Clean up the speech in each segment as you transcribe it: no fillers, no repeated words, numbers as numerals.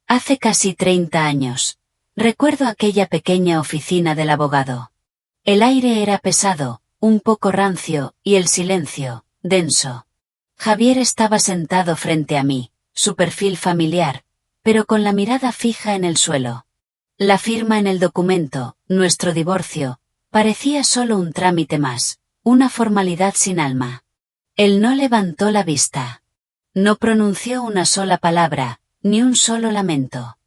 Hace casi 30 años. Recuerdo aquella pequeña oficina del abogado. El aire era pesado, un poco rancio, y el silencio, denso. Javier estaba sentado frente a mí, su perfil familiar, pero con la mirada fija en el suelo. La firma en el documento, nuestro divorcio, parecía solo un trámite más, una formalidad sin alma. Él no levantó la vista. No pronunció una sola palabra, ni un solo lamento.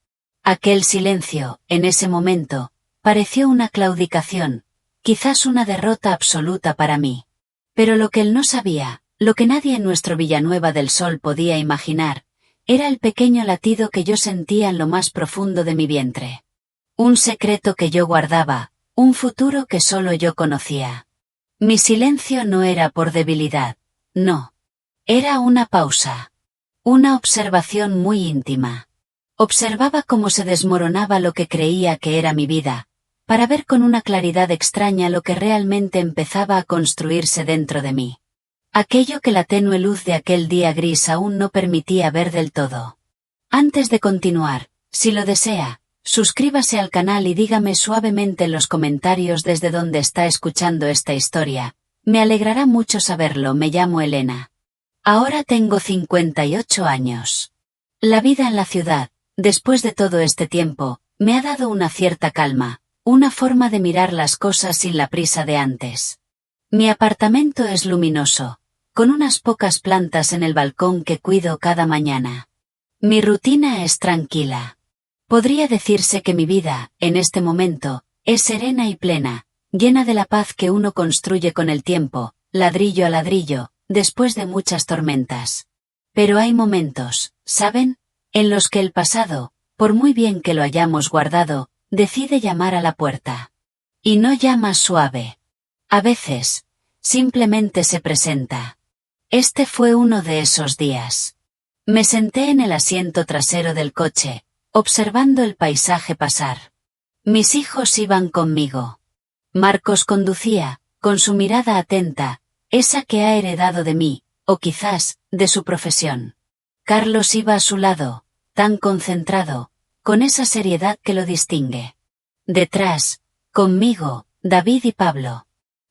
Aquel silencio, en ese momento, pareció una claudicación, quizás una derrota absoluta para mí. Pero lo que él no sabía, lo que nadie en nuestro Villanueva del Sol podía imaginar, era el pequeño latido que yo sentía en lo más profundo de mi vientre. Un secreto que yo guardaba, un futuro que solo yo conocía. Mi silencio no era por debilidad, no. Era una pausa. Una observación muy íntima. Observaba cómo se desmoronaba lo que creía que era mi vida, para ver con una claridad extraña lo que realmente empezaba a construirse dentro de mí. Aquello que la tenue luz de aquel día gris aún no permitía ver del todo. Antes de continuar, si lo desea, suscríbase al canal y dígame suavemente en los comentarios desde donde está escuchando esta historia. Me alegrará mucho saberlo. Me llamo Elena. Ahora tengo 58 años. La vida en la ciudad, después de todo este tiempo, me ha dado una cierta calma, una forma de mirar las cosas sin la prisa de antes. Mi apartamento es luminoso, con unas pocas plantas en el balcón que cuido cada mañana. Mi rutina es tranquila. Podría decirse que mi vida, en este momento, es serena y plena, llena de la paz que uno construye con el tiempo, ladrillo a ladrillo, después de muchas tormentas. Pero hay momentos, ¿saben?, en los que el pasado, por muy bien que lo hayamos guardado, decide llamar a la puerta. Y no llama suave. A veces, simplemente se presenta. Este fue uno de esos días. Me senté en el asiento trasero del coche, observando el paisaje pasar. Mis hijos iban conmigo. Marcos conducía, con su mirada atenta, esa que ha heredado de mí, o quizás, de su profesión. Carlos iba a su lado, tan concentrado, con esa seriedad que lo distingue. Detrás, conmigo, David y Pablo.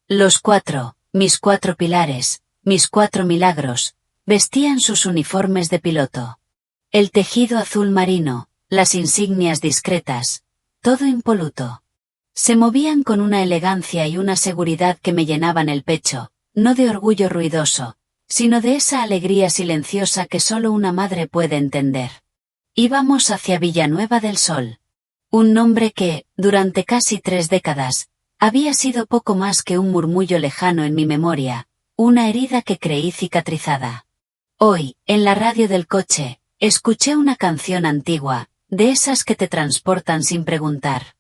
Los cuatro, mis cuatro pilares, mis cuatro milagros, vestían sus uniformes de piloto. El tejido azul marino, las insignias discretas, todo impoluto. Se movían con una elegancia y una seguridad que me llenaban el pecho, no de orgullo ruidoso, sino de esa alegría silenciosa que solo una madre puede entender. Íbamos hacia Villanueva del Sol. Un nombre que, durante casi 3 décadas, había sido poco más que un murmullo lejano en mi memoria, una herida que creí cicatrizada. Hoy, en la radio del coche, escuché una canción antigua, de esas que te transportan sin preguntar.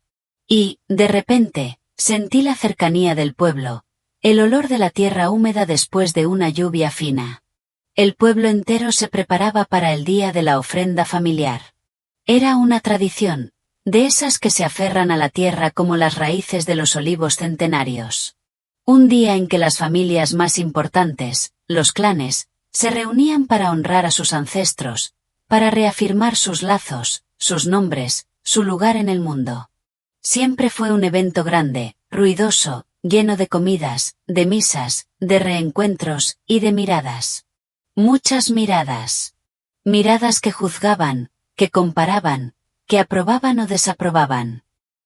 Y, de repente, sentí la cercanía del pueblo, el olor de la tierra húmeda después de una lluvia fina. El pueblo entero se preparaba para el día de la ofrenda familiar. Era una tradición, de esas que se aferran a la tierra como las raíces de los olivos centenarios. Un día en que las familias más importantes, los clanes, se reunían para honrar a sus ancestros, para reafirmar sus lazos, sus nombres, su lugar en el mundo. Siempre fue un evento grande, ruidoso, lleno de comidas, de misas, de reencuentros, y de miradas. Muchas miradas. Miradas que juzgaban, que comparaban, que aprobaban o desaprobaban.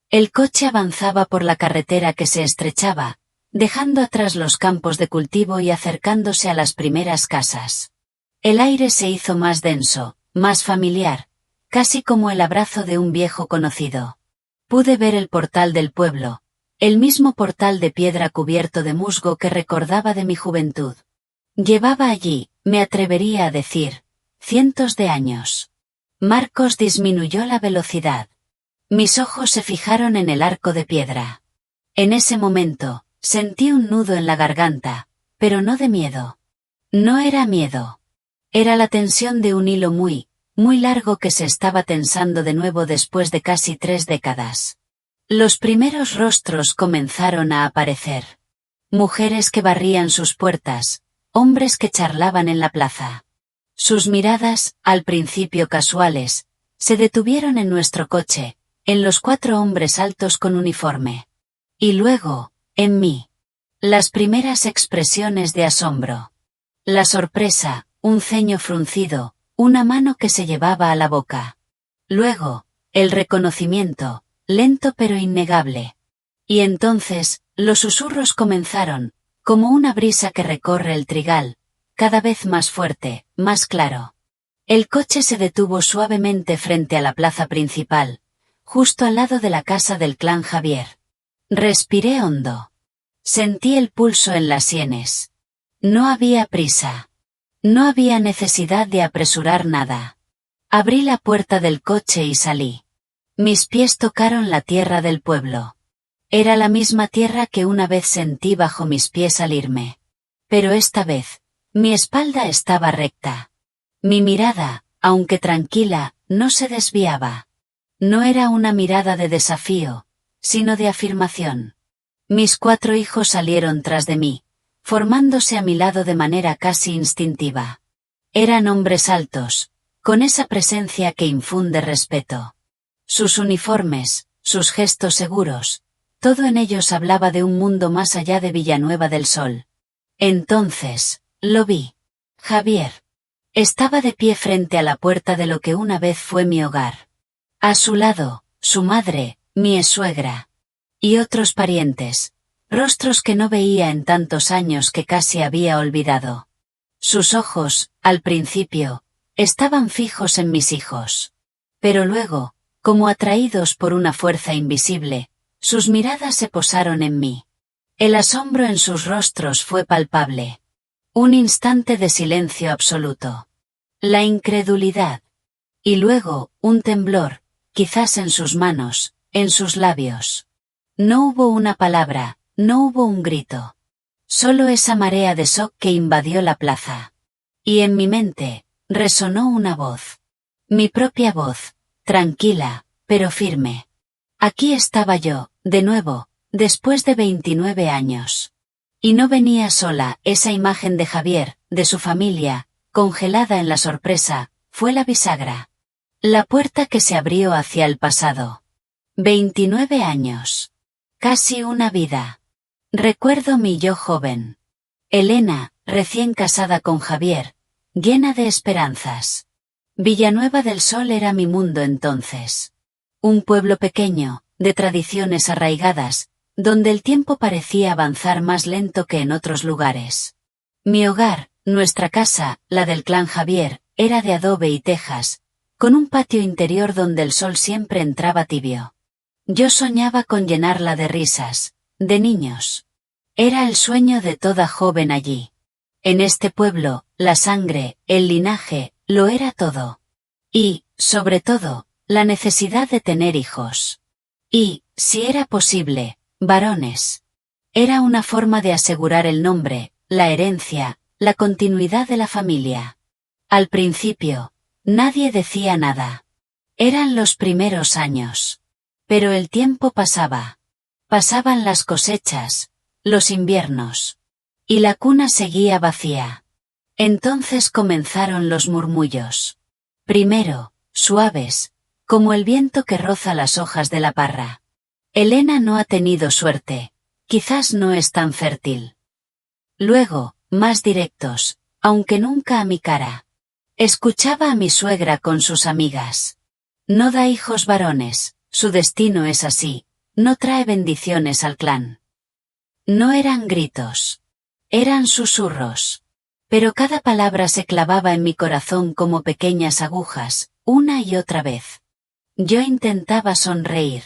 El coche avanzaba por la carretera que se estrechaba, dejando atrás los campos de cultivo y acercándose a las primeras casas. El aire se hizo más denso, más familiar, casi como el abrazo de un viejo conocido. Pude ver el portal del pueblo, el mismo portal de piedra cubierto de musgo que recordaba de mi juventud. Llevaba allí, me atrevería a decir, cientos de años. Marcos disminuyó la velocidad. Mis ojos se fijaron en el arco de piedra. En ese momento, sentí un nudo en la garganta, pero no de miedo. No era miedo. Era la tensión de un hilo muy, muy largo que se estaba tensando de nuevo después de casi 3 décadas. Los primeros rostros comenzaron a aparecer. Mujeres que barrían sus puertas, hombres que charlaban en la plaza. Sus miradas, al principio casuales, Se detuvieron en nuestro coche, en los 4 hombres altos con uniforme. Y luego, en mí. Las primeras expresiones de asombro. La sorpresa, un ceño fruncido, una mano que se llevaba a la boca. Luego, el reconocimiento, lento pero innegable. Y entonces, los susurros comenzaron, como una brisa que recorre el trigal, cada vez más fuerte, más claro. El coche se detuvo suavemente frente a la plaza principal, justo al lado de la casa del clan Javier. Respiré hondo. Sentí el pulso en las sienes. No había prisa. No había necesidad de apresurar nada. Abrí la puerta del coche y salí. Mis pies tocaron la tierra del pueblo. Era la misma tierra que una vez sentí bajo mis pies al irme. Pero esta vez, mi espalda estaba recta. Mi mirada, aunque tranquila, no se desviaba. No era una mirada de desafío, sino de afirmación. Mis 4 hijos salieron tras de mí, formándose a mi lado de manera casi instintiva. Eran hombres altos, con esa presencia que infunde respeto. Sus uniformes, sus gestos seguros, todo en ellos hablaba de un mundo más allá de Villanueva del Sol. Entonces, lo vi. Javier. Estaba de pie frente a la puerta de lo que una vez fue mi hogar. A su lado, su madre, mi suegra. Y otros parientes, rostros que no veía en tantos años que casi había olvidado. Sus ojos, al principio, estaban fijos en mis hijos. Pero luego, como atraídos por una fuerza invisible, sus miradas se posaron en mí. El asombro en sus rostros fue palpable. Un instante de silencio absoluto. La incredulidad. Y luego, un temblor, quizás en sus manos, en sus labios. No hubo una palabra, no hubo un grito. Solo esa marea de shock que invadió la plaza. Y en mi mente, resonó una voz. Mi propia voz, tranquila, pero firme. Aquí estaba yo, de nuevo, después de 29 años. Y no venía sola, esa imagen de Javier, de su familia, congelada en la sorpresa, fue la bisagra. La puerta que se abrió hacia el pasado. 29 años. Casi una vida. Recuerdo mi yo joven. Elena, recién casada con Javier, llena de esperanzas. Villanueva del Sol era mi mundo entonces. Un pueblo pequeño, de tradiciones arraigadas, donde el tiempo parecía avanzar más lento que en otros lugares. Mi hogar, nuestra casa, la del clan Javier, era de adobe y tejas, con un patio interior donde el sol siempre entraba tibio. Yo soñaba con llenarla de risas, de niños. Era el sueño de toda joven allí. En este pueblo, la sangre, el linaje, lo era todo. Y, sobre todo, la necesidad de tener hijos. Y, si era posible, varones. Era una forma de asegurar el nombre, la herencia, la continuidad de la familia. Al principio, nadie decía nada. Eran los primeros años. Pero el tiempo pasaba. Pasaban las cosechas, los inviernos. Y la cuna seguía vacía. Entonces comenzaron los murmullos. Primero, suaves, como el viento que roza las hojas de la parra. Elena no ha tenido suerte, quizás no es tan fértil. Luego, más directos, aunque nunca a mi cara. Escuchaba a mi suegra con sus amigas. No da hijos varones, su destino es así, no trae bendiciones al clan. No eran gritos. Eran susurros. Pero cada palabra se clavaba en mi corazón como pequeñas agujas, una y otra vez. Yo intentaba sonreír.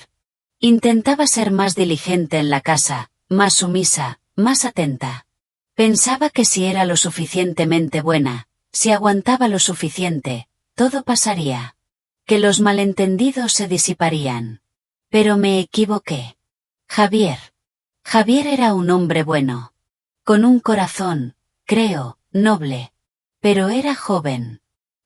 Intentaba ser más diligente en la casa, más sumisa, más atenta. Pensaba que si era lo suficientemente buena, si aguantaba lo suficiente, todo pasaría. Que los malentendidos se disiparían. Pero me equivoqué. Javier. Javier era un hombre bueno. Con un corazón, creo, noble. Pero era joven.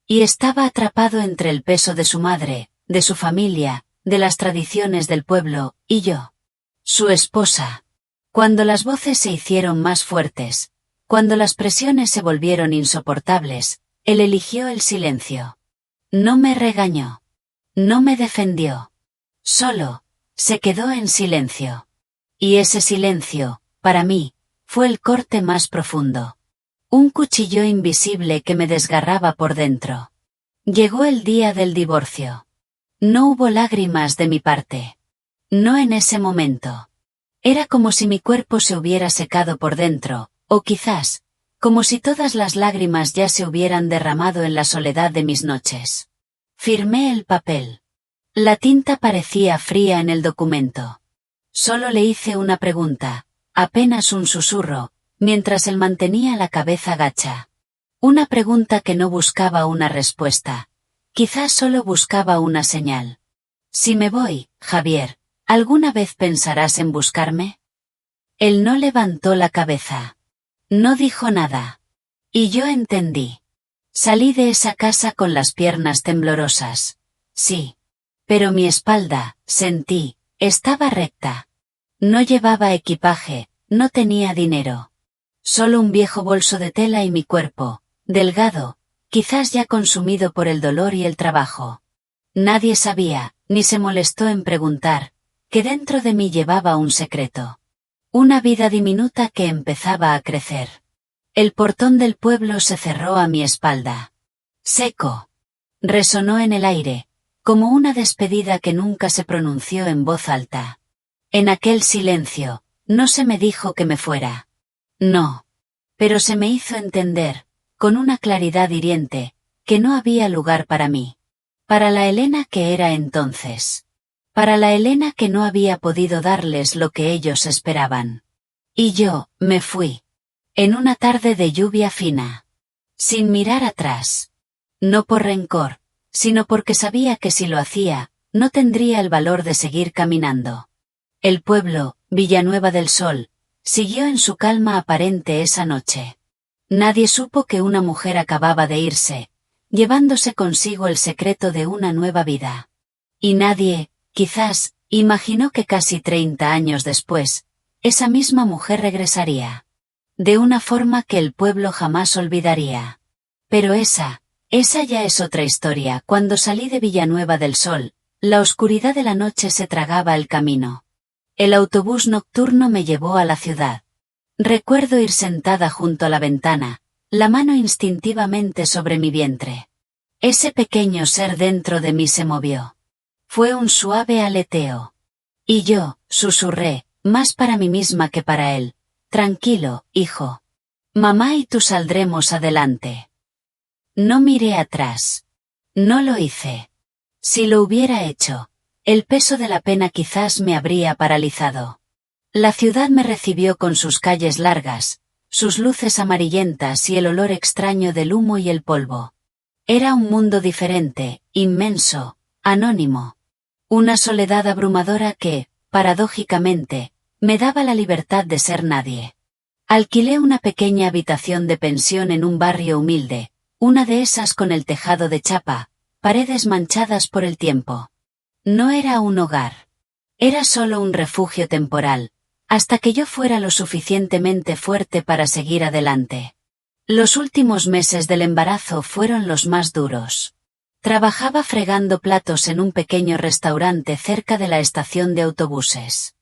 Y estaba atrapado entre el peso de su madre, de su familia, de las tradiciones del pueblo, y yo. Su esposa. Cuando las voces se hicieron más fuertes, cuando las presiones se volvieron insoportables, él eligió el silencio. No me regañó. No me defendió. Solo, se quedó en silencio. Y ese silencio, para mí, fue el corte más profundo. Un cuchillo invisible que me desgarraba por dentro. Llegó el día del divorcio. No hubo lágrimas de mi parte. No en ese momento. Era como si mi cuerpo se hubiera secado por dentro, o quizás, como si todas las lágrimas ya se hubieran derramado en la soledad de mis noches. Firmé el papel. La tinta parecía fría en el documento. Solo le hice una pregunta, apenas un susurro, mientras él mantenía la cabeza gacha. Una pregunta que no buscaba una respuesta. Quizás solo buscaba una señal. Si me voy, Javier, ¿alguna vez pensarás en buscarme? Él no levantó la cabeza. No dijo nada. Y yo entendí. Salí de esa casa con las piernas temblorosas. Sí. Pero mi espalda, sentí, estaba recta. No llevaba equipaje, no tenía dinero. Solo un viejo bolso de tela y mi cuerpo, delgado, quizás ya consumido por el dolor y el trabajo. Nadie sabía, ni se molestó en preguntar, que dentro de mí llevaba un secreto. Una vida diminuta que empezaba a crecer. El portón del pueblo se cerró a mi espalda. Seco. Resonó en el aire, como una despedida que nunca se pronunció en voz alta. En aquel silencio, no se me dijo que me fuera. No. Pero se me hizo entender, con una claridad hiriente, que no había lugar para mí. Para la Elena que era entonces. Para la Elena que no había podido darles lo que ellos esperaban. Y yo, me fui. En una tarde de lluvia fina. Sin mirar atrás. No por rencor, sino porque sabía que si lo hacía, no tendría el valor de seguir caminando. El pueblo, Villanueva del Sol, siguió en su calma aparente esa noche. Nadie supo que una mujer acababa de irse, llevándose consigo el secreto de una nueva vida. Y nadie, quizás, imaginó que casi 30 años después, esa misma mujer regresaría. De una forma que el pueblo jamás olvidaría. Pero esa ya es otra historia. Cuando salí de Villanueva del Sol, la oscuridad de la noche se tragaba el camino. El autobús nocturno me llevó a la ciudad. Recuerdo ir sentada junto a la ventana, la mano instintivamente sobre mi vientre. Ese pequeño ser dentro de mí se movió. Fue un suave aleteo. Y yo, susurré, más para mí misma que para él. Tranquilo, hijo. Mamá y tú saldremos adelante. No miré atrás. No lo hice. Si lo hubiera hecho, el peso de la pena quizás me habría paralizado. La ciudad me recibió con sus calles largas, sus luces amarillentas y el olor extraño del humo y el polvo. Era un mundo diferente, inmenso, anónimo. Una soledad abrumadora que, paradójicamente, me daba la libertad de ser nadie. Alquilé una pequeña habitación de pensión en un barrio humilde, una de esas con el tejado de chapa, paredes manchadas por el tiempo. No era un hogar. Era solo un refugio temporal, hasta que yo fuera lo suficientemente fuerte para seguir adelante. Los últimos meses del embarazo fueron los más duros. Trabajaba fregando platos en un pequeño restaurante cerca de la estación de autobuses.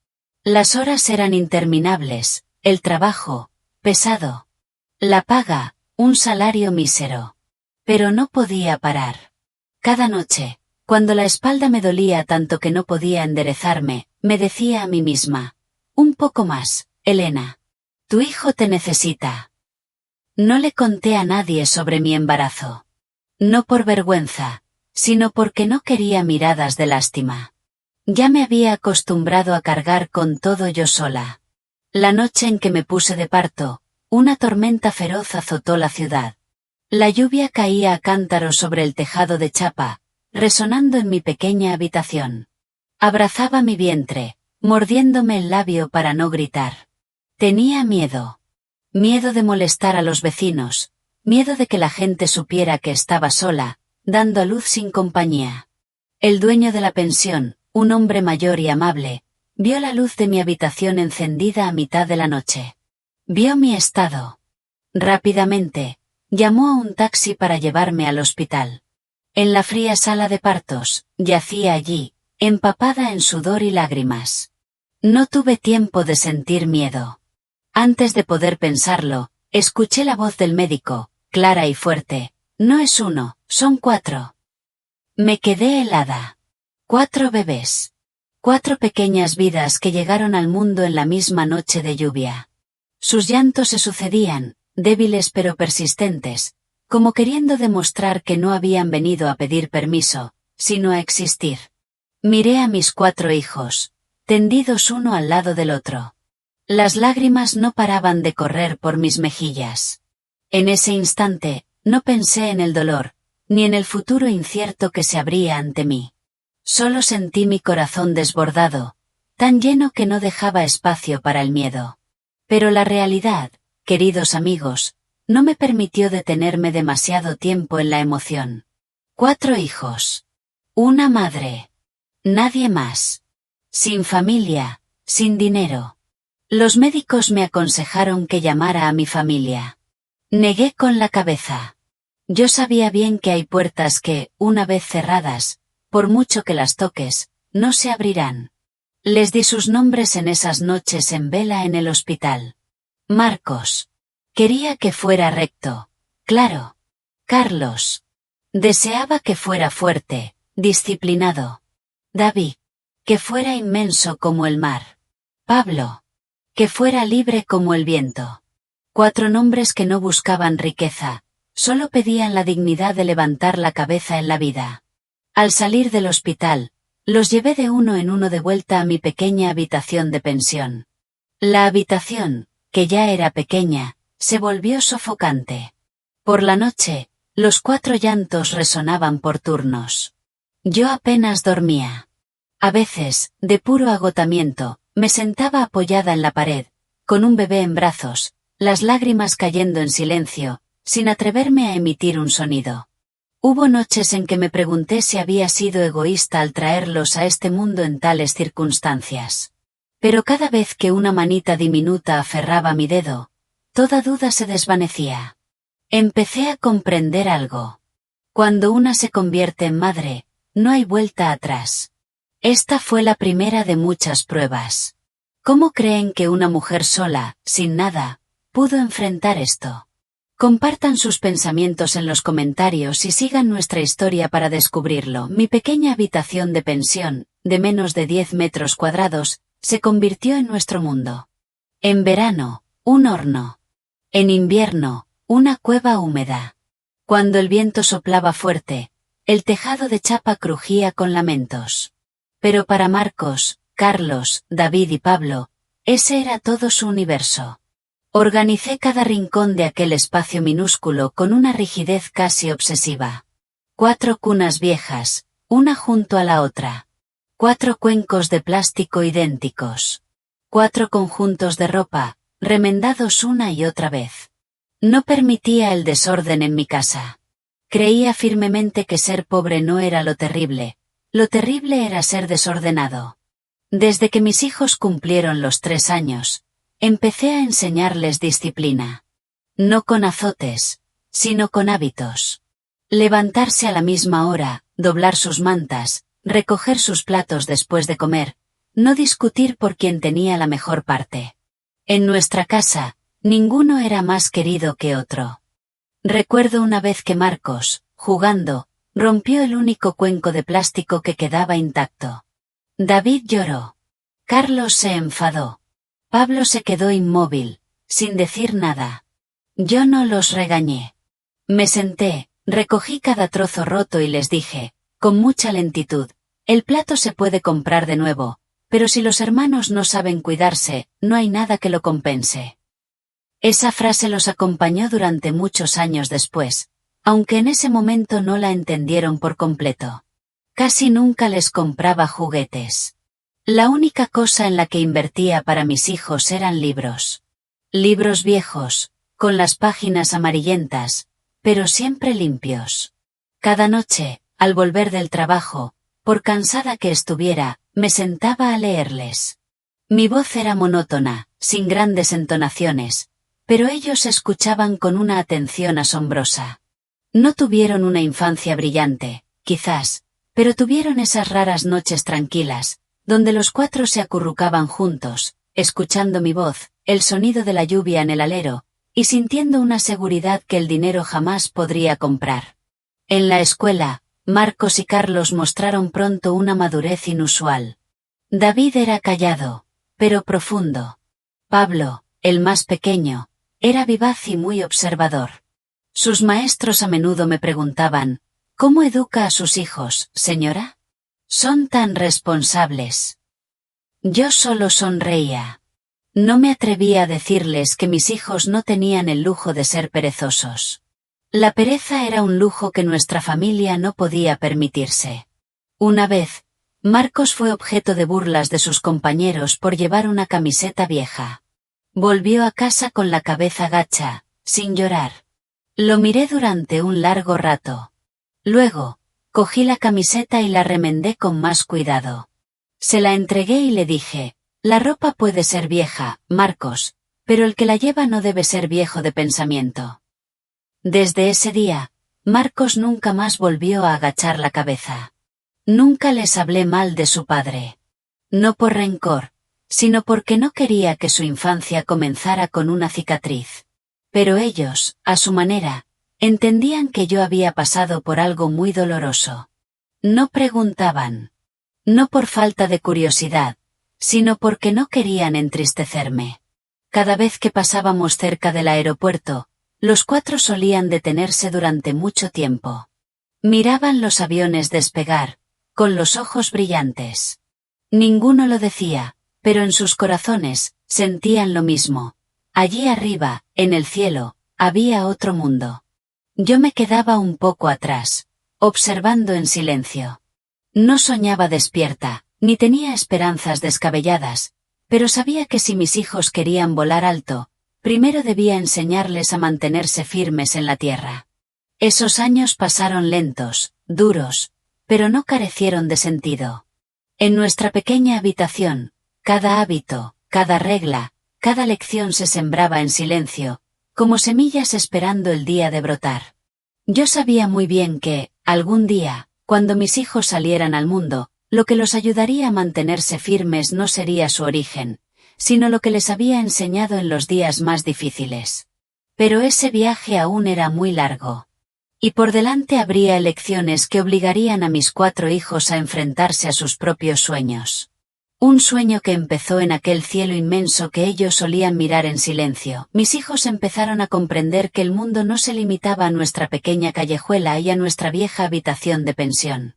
Las horas eran interminables, el trabajo, pesado. La paga, un salario mísero. Pero no podía parar. Cada noche, cuando la espalda me dolía tanto que no podía enderezarme, me decía a mí misma, un poco más, Elena. Tu hijo te necesita. No le conté a nadie sobre mi embarazo. No por vergüenza, sino porque no quería miradas de lástima. Ya me había acostumbrado a cargar con todo yo sola. La noche en que me puse de parto, una tormenta feroz azotó la ciudad. La lluvia caía a cántaros sobre el tejado de chapa, resonando en mi pequeña habitación. Abrazaba mi vientre, mordiéndome el labio para no gritar. Tenía miedo. Miedo de molestar a los vecinos, miedo de que la gente supiera que estaba sola, dando a luz sin compañía. El dueño de la pensión, un hombre mayor y amable, vio la luz de mi habitación encendida a mitad de la noche. Vio mi estado. Rápidamente, llamó a un taxi para llevarme al hospital. En la fría sala de partos, yacía allí, empapada en sudor y lágrimas. No tuve tiempo de sentir miedo. Antes de poder pensarlo, escuché la voz del médico, clara y fuerte: no es uno, son 4. Me quedé helada. 4 bebés. 4 pequeñas vidas que llegaron al mundo en la misma noche de lluvia. Sus llantos se sucedían, débiles pero persistentes, como queriendo demostrar que no habían venido a pedir permiso, sino a existir. Miré a mis 4 hijos, tendidos uno al lado del otro. Las lágrimas no paraban de correr por mis mejillas. En ese instante, no pensé en el dolor, ni en el futuro incierto que se abría ante mí. Solo sentí mi corazón desbordado, tan lleno que no dejaba espacio para el miedo. Pero la realidad, queridos amigos, no me permitió detenerme demasiado tiempo en la emoción. 4 hijos. Una madre. Nadie más. Sin familia, sin dinero. Los médicos me aconsejaron que llamara a mi familia. Negué con la cabeza. Yo sabía bien que hay puertas que, una vez cerradas, por mucho que las toques, no se abrirán. Les di sus nombres en esas noches en vela en el hospital. Marcos. Quería que fuera recto. Claro. Carlos. Deseaba que fuera fuerte, disciplinado. David. Que fuera inmenso como el mar. Pablo. Que fuera libre como el viento. 4 nombres que no buscaban riqueza, solo pedían la dignidad de levantar la cabeza en la vida. Al salir del hospital, los llevé de uno en uno de vuelta a mi pequeña habitación de pensión. La habitación, que ya era pequeña, se volvió sofocante. Por la noche, los 4 llantos resonaban por turnos. Yo apenas dormía. A veces, de puro agotamiento, me sentaba apoyada en la pared, con un bebé en brazos, las lágrimas cayendo en silencio, sin atreverme a emitir un sonido. Hubo noches en que me pregunté si había sido egoísta al traerlos a este mundo en tales circunstancias. Pero cada vez que una manita diminuta aferraba mi dedo, toda duda se desvanecía. Empecé a comprender algo. Cuando una se convierte en madre, no hay vuelta atrás. Esta fue la primera de muchas pruebas. ¿Cómo creen que una mujer sola, sin nada, pudo enfrentar esto? Compartan sus pensamientos en los comentarios y sigan nuestra historia para descubrirlo. Mi pequeña habitación de pensión, de menos de 10 metros cuadrados, se convirtió en nuestro mundo. En verano, un horno. En invierno, una cueva húmeda. Cuando el viento soplaba fuerte, el tejado de chapa crujía con lamentos. Pero para Marcos, Carlos, David y Pablo, ese era todo su universo. Organicé cada rincón de aquel espacio minúsculo con una rigidez casi obsesiva. 4 cunas viejas, una junto a la otra. 4 cuencos de plástico idénticos. 4 conjuntos de ropa, remendados una y otra vez. No permitía el desorden en mi casa. Creía firmemente que ser pobre no era lo terrible era ser desordenado. Desde que mis hijos cumplieron los 3 años, empecé a enseñarles disciplina. No con azotes, sino con hábitos. Levantarse a la misma hora, doblar sus mantas, recoger sus platos después de comer, no discutir por quién tenía la mejor parte. En nuestra casa, ninguno era más querido que otro. Recuerdo una vez que Marcos, jugando, rompió el único cuenco de plástico que quedaba intacto. David lloró. Carlos se enfadó. Pablo se quedó inmóvil, sin decir nada. Yo no los regañé. Me senté, recogí cada trozo roto y les dije, con mucha lentitud: el plato se puede comprar de nuevo, pero si los hermanos no saben cuidarse, no hay nada que lo compense. Esa frase los acompañó durante muchos años después, aunque en ese momento no la entendieron por completo. Casi nunca les compraba juguetes. La única cosa en la que invertía para mis hijos eran libros. Libros viejos, con las páginas amarillentas, pero siempre limpios. Cada noche, al volver del trabajo, por cansada que estuviera, me sentaba a leerles. Mi voz era monótona, sin grandes entonaciones, pero ellos escuchaban con una atención asombrosa. No tuvieron una infancia brillante, quizás, pero tuvieron esas raras noches tranquilas, donde los cuatro se acurrucaban juntos, escuchando mi voz, el sonido de la lluvia en el alero, y sintiendo una seguridad que el dinero jamás podría comprar. En la escuela, Marcos y Carlos mostraron pronto una madurez inusual. David era callado, pero profundo. Pablo, el más pequeño, era vivaz y muy observador. Sus maestros a menudo me preguntaban, ¿cómo educa a sus hijos, señora? Son tan responsables. Yo solo sonreía. No me atrevía a decirles que mis hijos no tenían el lujo de ser perezosos. La pereza era un lujo que nuestra familia no podía permitirse. Una vez, Marcos fue objeto de burlas de sus compañeros por llevar una camiseta vieja. Volvió a casa con la cabeza gacha, sin llorar. Lo miré durante un largo rato. Luego, cogí la camiseta y la remendé con más cuidado. Se la entregué y le dije, la ropa puede ser vieja, Marcos, pero el que la lleva no debe ser viejo de pensamiento. Desde ese día, Marcos nunca más volvió a agachar la cabeza. Nunca les hablé mal de su padre. No por rencor, sino porque no quería que su infancia comenzara con una cicatriz. Pero ellos, a su manera, entendían que yo había pasado por algo muy doloroso. No preguntaban. No por falta de curiosidad, sino porque no querían entristecerme. Cada vez que pasábamos cerca del aeropuerto, los cuatro solían detenerse durante mucho tiempo. Miraban los aviones despegar, con los ojos brillantes. Ninguno lo decía, pero en sus corazones, sentían lo mismo. Allí arriba, en el cielo, había otro mundo. Yo me quedaba un poco atrás, observando en silencio. No soñaba despierta, ni tenía esperanzas descabelladas, pero sabía que si mis hijos querían volar alto, primero debía enseñarles a mantenerse firmes en la tierra. Esos años pasaron lentos, duros, pero no carecieron de sentido. En nuestra pequeña habitación, cada hábito, cada regla, cada lección se sembraba en silencio, como semillas esperando el día de brotar. Yo sabía muy bien que, algún día, cuando mis hijos salieran al mundo, lo que los ayudaría a mantenerse firmes no sería su origen, sino lo que les había enseñado en los días más difíciles. Pero ese viaje aún era muy largo. Y por delante habría elecciones que obligarían a mis cuatro hijos a enfrentarse a sus propios sueños. Un sueño que empezó en aquel cielo inmenso que ellos solían mirar en silencio. Mis hijos empezaron a comprender que el mundo no se limitaba a nuestra pequeña callejuela y a nuestra vieja habitación de pensión.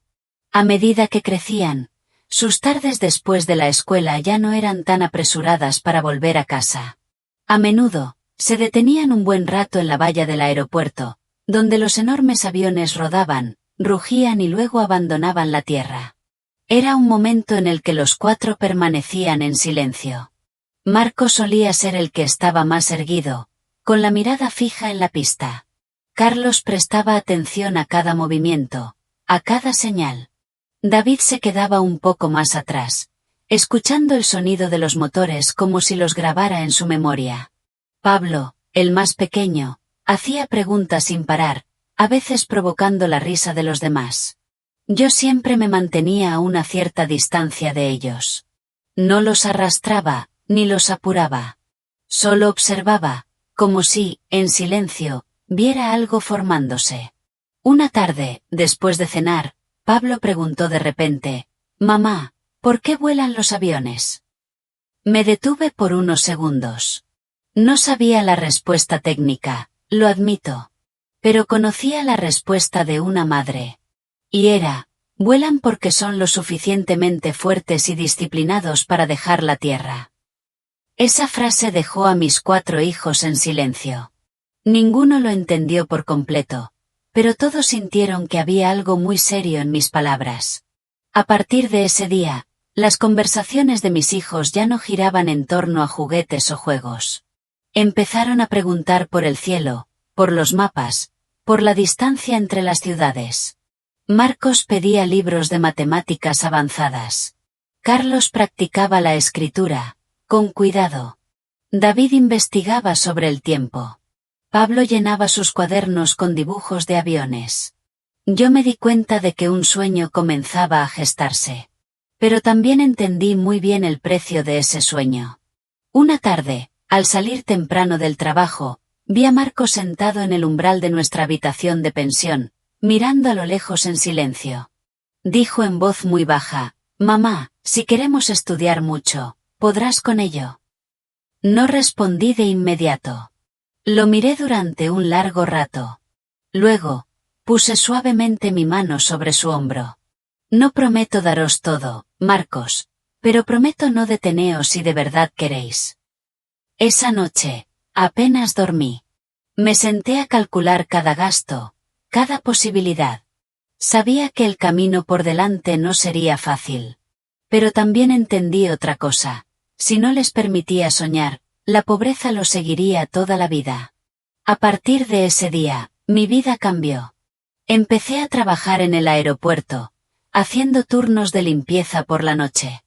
A medida que crecían, sus tardes después de la escuela ya no eran tan apresuradas para volver a casa. A menudo, se detenían un buen rato en la valla del aeropuerto, donde los enormes aviones rodaban, rugían y luego abandonaban la tierra. Era un momento en el que los cuatro permanecían en silencio. Marcos solía ser el que estaba más erguido, con la mirada fija en la pista. Carlos prestaba atención a cada movimiento, a cada señal. David se quedaba un poco más atrás, escuchando el sonido de los motores como si los grabara en su memoria. Pablo, el más pequeño, hacía preguntas sin parar, a veces provocando la risa de los demás. Yo siempre me mantenía a una cierta distancia de ellos. No los arrastraba, ni los apuraba. Solo observaba, como si, en silencio, viera algo formándose. Una tarde, después de cenar, Pablo preguntó de repente, «Mamá, ¿por qué vuelan los aviones?» Me detuve por unos segundos. No sabía la respuesta técnica, lo admito. Pero conocía la respuesta de una madre. Y era, vuelan porque son lo suficientemente fuertes y disciplinados para dejar la tierra. Esa frase dejó a mis cuatro hijos en silencio. Ninguno lo entendió por completo, pero todos sintieron que había algo muy serio en mis palabras. A partir de ese día, las conversaciones de mis hijos ya no giraban en torno a juguetes o juegos. Empezaron a preguntar por el cielo, por los mapas, por la distancia entre las ciudades. Marcos pedía libros de matemáticas avanzadas. Carlos practicaba la escritura, con cuidado. David investigaba sobre el tiempo. Pablo llenaba sus cuadernos con dibujos de aviones. Yo me di cuenta de que un sueño comenzaba a gestarse. Pero también entendí muy bien el precio de ese sueño. Una tarde, al salir temprano del trabajo, vi a Marcos sentado en el umbral de nuestra habitación de pensión, mirando a lo lejos en silencio. Dijo en voz muy baja: «Mamá, si queremos estudiar mucho, ¿podrás con ello?». No respondí de inmediato. Lo miré durante un largo rato. Luego, puse suavemente mi mano sobre su hombro. «No prometo daros todo, Marcos, pero prometo no deteneos si de verdad queréis». Esa noche, apenas dormí. Me senté a calcular cada gasto, cada posibilidad. Sabía que el camino por delante no sería fácil. Pero también entendí otra cosa: si no les permitía soñar, la pobreza los seguiría toda la vida. A partir de ese día, mi vida cambió. Empecé a trabajar en el aeropuerto, haciendo turnos de limpieza por la noche.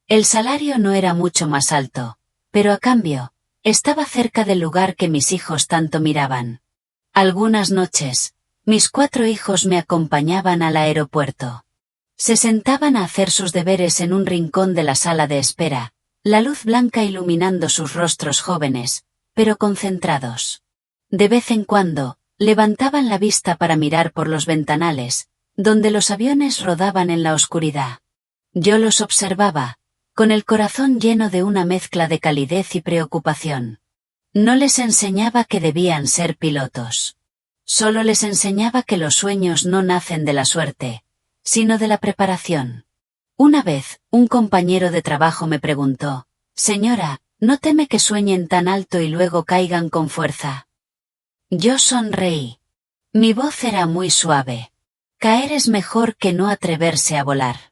El salario no era mucho más alto, pero a cambio, estaba cerca del lugar que mis hijos tanto miraban. Algunas noches, mis 4 hijos me acompañaban al aeropuerto. Se sentaban a hacer sus deberes en un rincón de la sala de espera, la luz blanca iluminando sus rostros jóvenes, pero concentrados. De vez en cuando, levantaban la vista para mirar por los ventanales, donde los aviones rodaban en la oscuridad. Yo los observaba, con el corazón lleno de una mezcla de calidez y preocupación. No les enseñaba que debían ser pilotos. Solo les enseñaba que los sueños no nacen de la suerte, sino de la preparación. Una vez, un compañero de trabajo me preguntó: «Señora, ¿no teme que sueñen tan alto y luego caigan con fuerza?». Yo sonreí. Mi voz era muy suave. Caer es mejor que no atreverse a volar.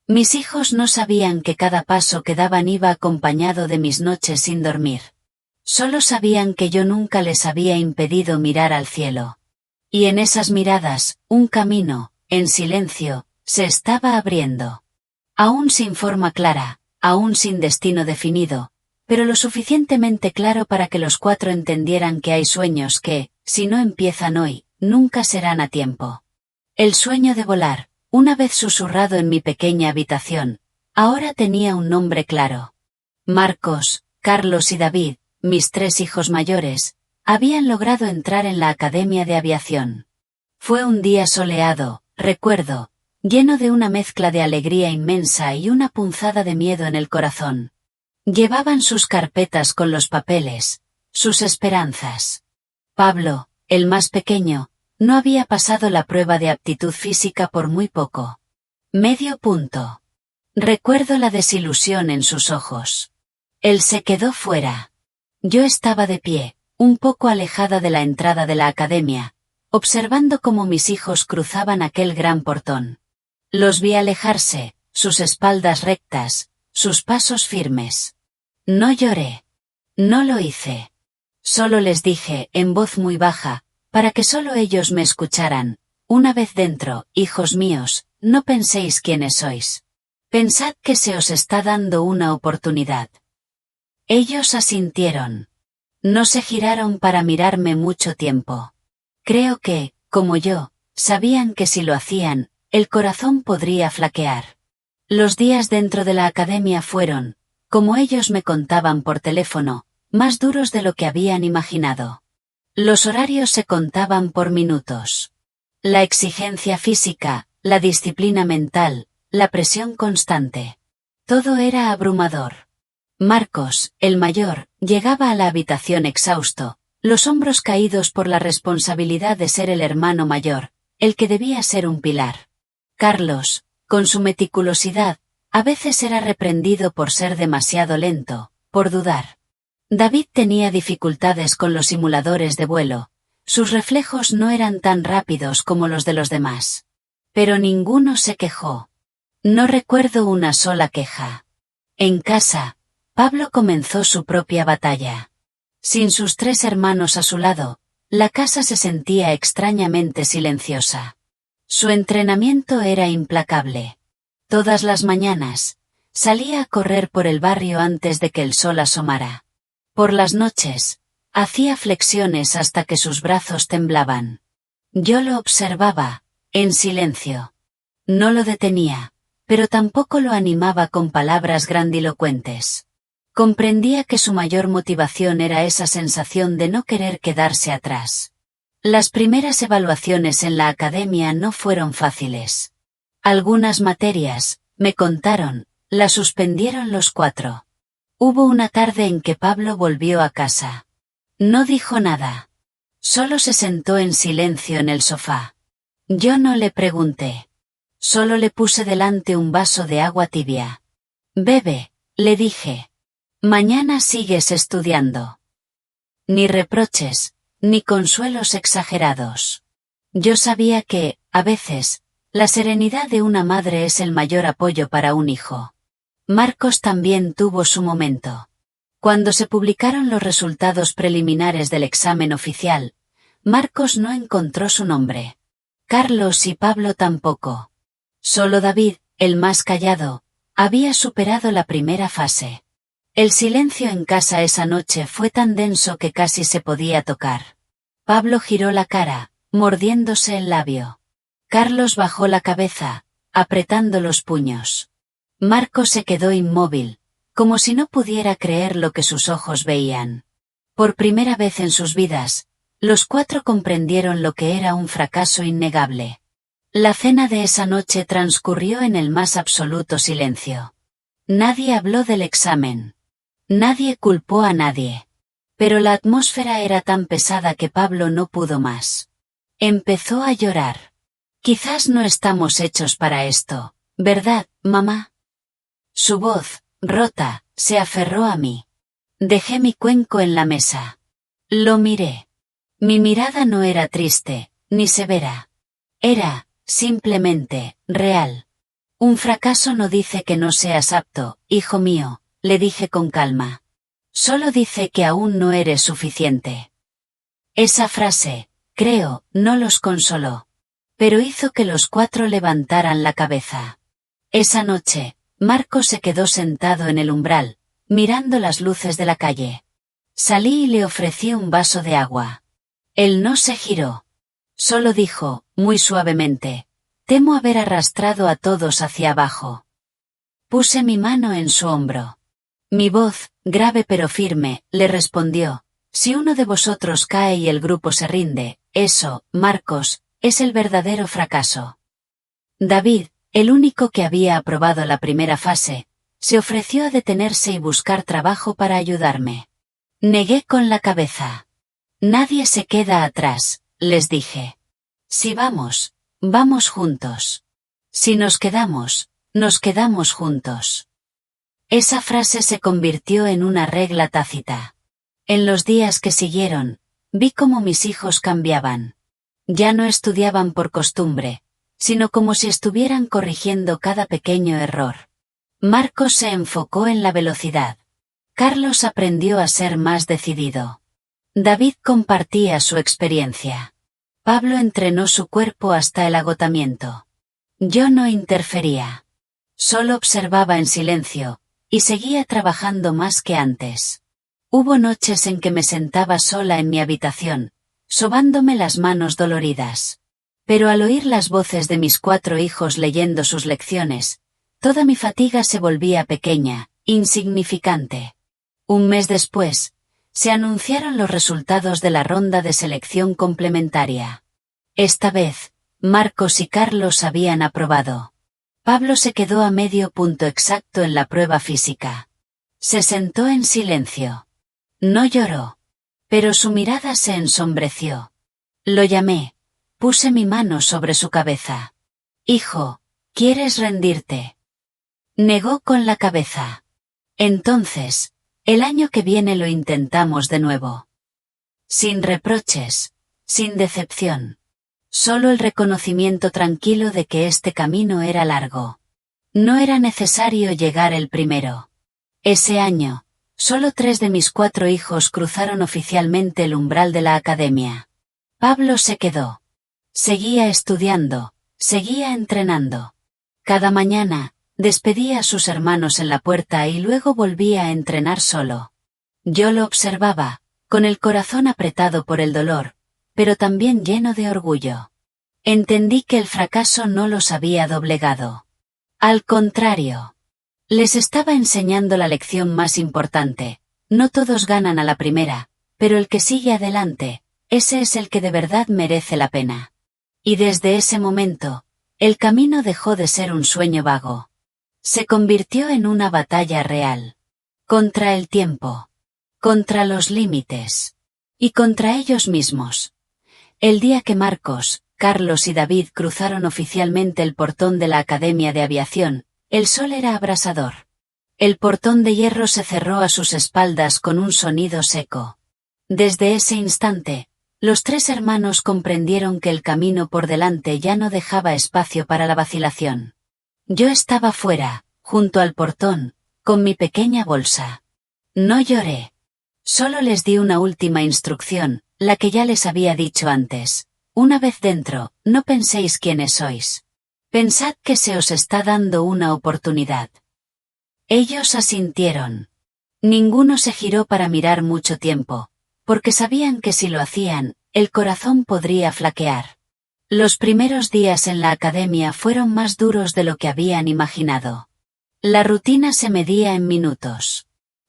Mis hijos no sabían que cada paso que daban iba acompañado de mis noches sin dormir. Solo sabían que yo nunca les había impedido mirar al cielo. Y en esas miradas, un camino, en silencio, se estaba abriendo. Aún sin forma clara, aún sin destino definido, pero lo suficientemente claro para que los 4 entendieran que hay sueños que, si no empiezan hoy, nunca serán a tiempo. El sueño de volar, una vez susurrado en mi pequeña habitación, ahora tenía un nombre claro. Marcos, Carlos y David, mis 3 hijos mayores, habían logrado entrar en la Academia de Aviación. Fue un día soleado, recuerdo, lleno de una mezcla de alegría inmensa y una punzada de miedo en el corazón. Llevaban sus carpetas con los papeles, sus esperanzas. Pablo, el más pequeño, no había pasado la prueba de aptitud física por muy poco. Medio punto. Recuerdo la desilusión en sus ojos. Él se quedó fuera. Yo estaba de pie, un poco alejada de la entrada de la academia, observando cómo mis hijos cruzaban aquel gran portón. Los vi alejarse, sus espaldas rectas, sus pasos firmes. No lloré. No lo hice. Solo les dije, en voz muy baja, para que solo ellos me escucharan: una vez dentro, hijos míos, no penséis quiénes sois. Pensad que se os está dando una oportunidad. Ellos asintieron. No se giraron para mirarme mucho tiempo. Creo que, como yo, sabían que si lo hacían, el corazón podría flaquear. Los días dentro de la academia fueron, como ellos me contaban por teléfono, más duros de lo que habían imaginado. Los horarios se contaban por minutos. La exigencia física, la disciplina mental, la presión constante. Todo era abrumador. Marcos, el mayor, llegaba a la habitación exhausto, los hombros caídos por la responsabilidad de ser el hermano mayor, el que debía ser un pilar. Carlos, con su meticulosidad, a veces era reprendido por ser demasiado lento, por dudar. David tenía dificultades con los simuladores de vuelo, sus reflejos no eran tan rápidos como los de los demás. Pero ninguno se quejó. No recuerdo una sola queja. En casa, Pablo comenzó su propia batalla. Sin sus 3 hermanos a su lado, la casa se sentía extrañamente silenciosa. Su entrenamiento era implacable. Todas las mañanas, salía a correr por el barrio antes de que el sol asomara. Por las noches, hacía flexiones hasta que sus brazos temblaban. Yo lo observaba, En silencio. No lo detenía, pero tampoco lo animaba con palabras grandilocuentes. Comprendía que su mayor motivación era esa sensación de no querer quedarse atrás. Las primeras evaluaciones en la academia no fueron fáciles. Algunas materias, me contaron, las suspendieron los 4. Hubo una tarde en que Pablo volvió a casa. No dijo nada. Solo se sentó en silencio en el sofá. Yo no le pregunté. Solo le puse delante un vaso de agua tibia. Bebe, le dije. Mañana sigues estudiando. Ni reproches, ni consuelos exagerados. Yo sabía que, a veces, la serenidad de una madre es el mayor apoyo para un hijo. Marcos también tuvo su momento. Cuando se publicaron los resultados preliminares del examen oficial, Marcos no encontró su nombre. Carlos y Pablo tampoco. Solo David, el más callado, había superado la primera fase. El silencio en casa esa noche fue tan denso que casi se podía tocar. Pablo giró la cara, mordiéndose el labio. Carlos bajó la cabeza, apretando los puños. Marcos se quedó inmóvil, como si no pudiera creer lo que sus ojos veían. Por primera vez en sus vidas, los 4 comprendieron lo que era un fracaso innegable. La cena de esa noche transcurrió en el más absoluto silencio. Nadie habló del examen. Nadie culpó a nadie. Pero la atmósfera era tan pesada que Pablo no pudo más. Empezó a llorar. Quizás no estamos hechos para esto, ¿verdad, mamá? Su voz, rota, se aferró a mí. Dejé mi cuenco en la mesa. Lo miré. Mi mirada no era triste, ni severa. Era, simplemente, real. Un fracaso no dice que no seas apto, hijo mío, le dije con calma. Solo dice que aún no eres suficiente. Esa frase, creo, no los consoló. Pero hizo que los 4 levantaran la cabeza. Esa noche, Marcos se quedó sentado en el umbral, mirando las luces de la calle. Salí y le ofrecí un vaso de agua. Él no se giró. Solo dijo, muy suavemente, temo haber arrastrado a todos hacia abajo. Puse mi mano en su hombro. Mi voz, grave pero firme, le respondió, si uno de vosotros cae y el grupo se rinde, eso, Marcos, es el verdadero fracaso. David, el único que había aprobado la primera fase, se ofreció a detenerse y buscar trabajo para ayudarme. Negué con la cabeza. Nadie se queda atrás, les dije. Si vamos, vamos juntos. Si nos quedamos juntos. Esa frase se convirtió en una regla tácita. En los días que siguieron, vi cómo mis hijos cambiaban. Ya no estudiaban por costumbre, sino como si estuvieran corrigiendo cada pequeño error. Marcos se enfocó en la velocidad. Carlos aprendió a ser más decidido. David compartía su experiencia. Pablo entrenó su cuerpo hasta el agotamiento. Yo no interfería. Solo observaba en silencio, y seguía trabajando más que antes. Hubo noches en que me sentaba sola en mi habitación, sobándome las manos doloridas. Pero al oír las voces de mis 4 hijos leyendo sus lecciones, toda mi fatiga se volvía pequeña, insignificante. Un mes después, se anunciaron los resultados de la ronda de selección complementaria. Esta vez, Marcos y Carlos habían aprobado. Pablo se quedó a medio punto exacto en la prueba física. Se sentó en silencio. No lloró. Pero su mirada se ensombreció. Lo llamé. Puse mi mano sobre su cabeza. Hijo, ¿quieres rendirte? Negó con la cabeza. Entonces, el año que viene lo intentamos de nuevo. Sin reproches, sin decepción. Solo el reconocimiento tranquilo de que este camino era largo. No era necesario llegar el primero. Ese año, solo 3 de mis 4 hijos cruzaron oficialmente el umbral de la academia. Pablo se quedó. Seguía estudiando, seguía entrenando. Cada mañana, despedía a sus hermanos en la puerta y luego volvía a entrenar solo. Yo lo observaba, con el corazón apretado por el dolor, pero también lleno de orgullo. Entendí que el fracaso no los había doblegado. Al contrario. Les estaba enseñando la lección más importante. No todos ganan a la primera, pero el que sigue adelante, ese es el que de verdad merece la pena. Y desde ese momento, el camino dejó de ser un sueño vago. Se convirtió en una batalla real. Contra el tiempo. Contra los límites. Y contra ellos mismos. El día que Marcos, Carlos y David cruzaron oficialmente el portón de la Academia de Aviación, el sol era abrasador. El portón de hierro se cerró a sus espaldas con un sonido seco. Desde ese instante, los tres hermanos comprendieron que el camino por delante ya no dejaba espacio para la vacilación. Yo estaba fuera, junto al portón, con mi pequeña bolsa. No lloré. Solo les di una última instrucción, la que ya les había dicho antes. Una vez dentro, no penséis quiénes sois. Pensad que se os está dando una oportunidad. Ellos asintieron. Ninguno se giró para mirar mucho tiempo, porque sabían que si lo hacían, el corazón podría flaquear. Los primeros días en la academia fueron más duros de lo que habían imaginado. La rutina se medía en minutos.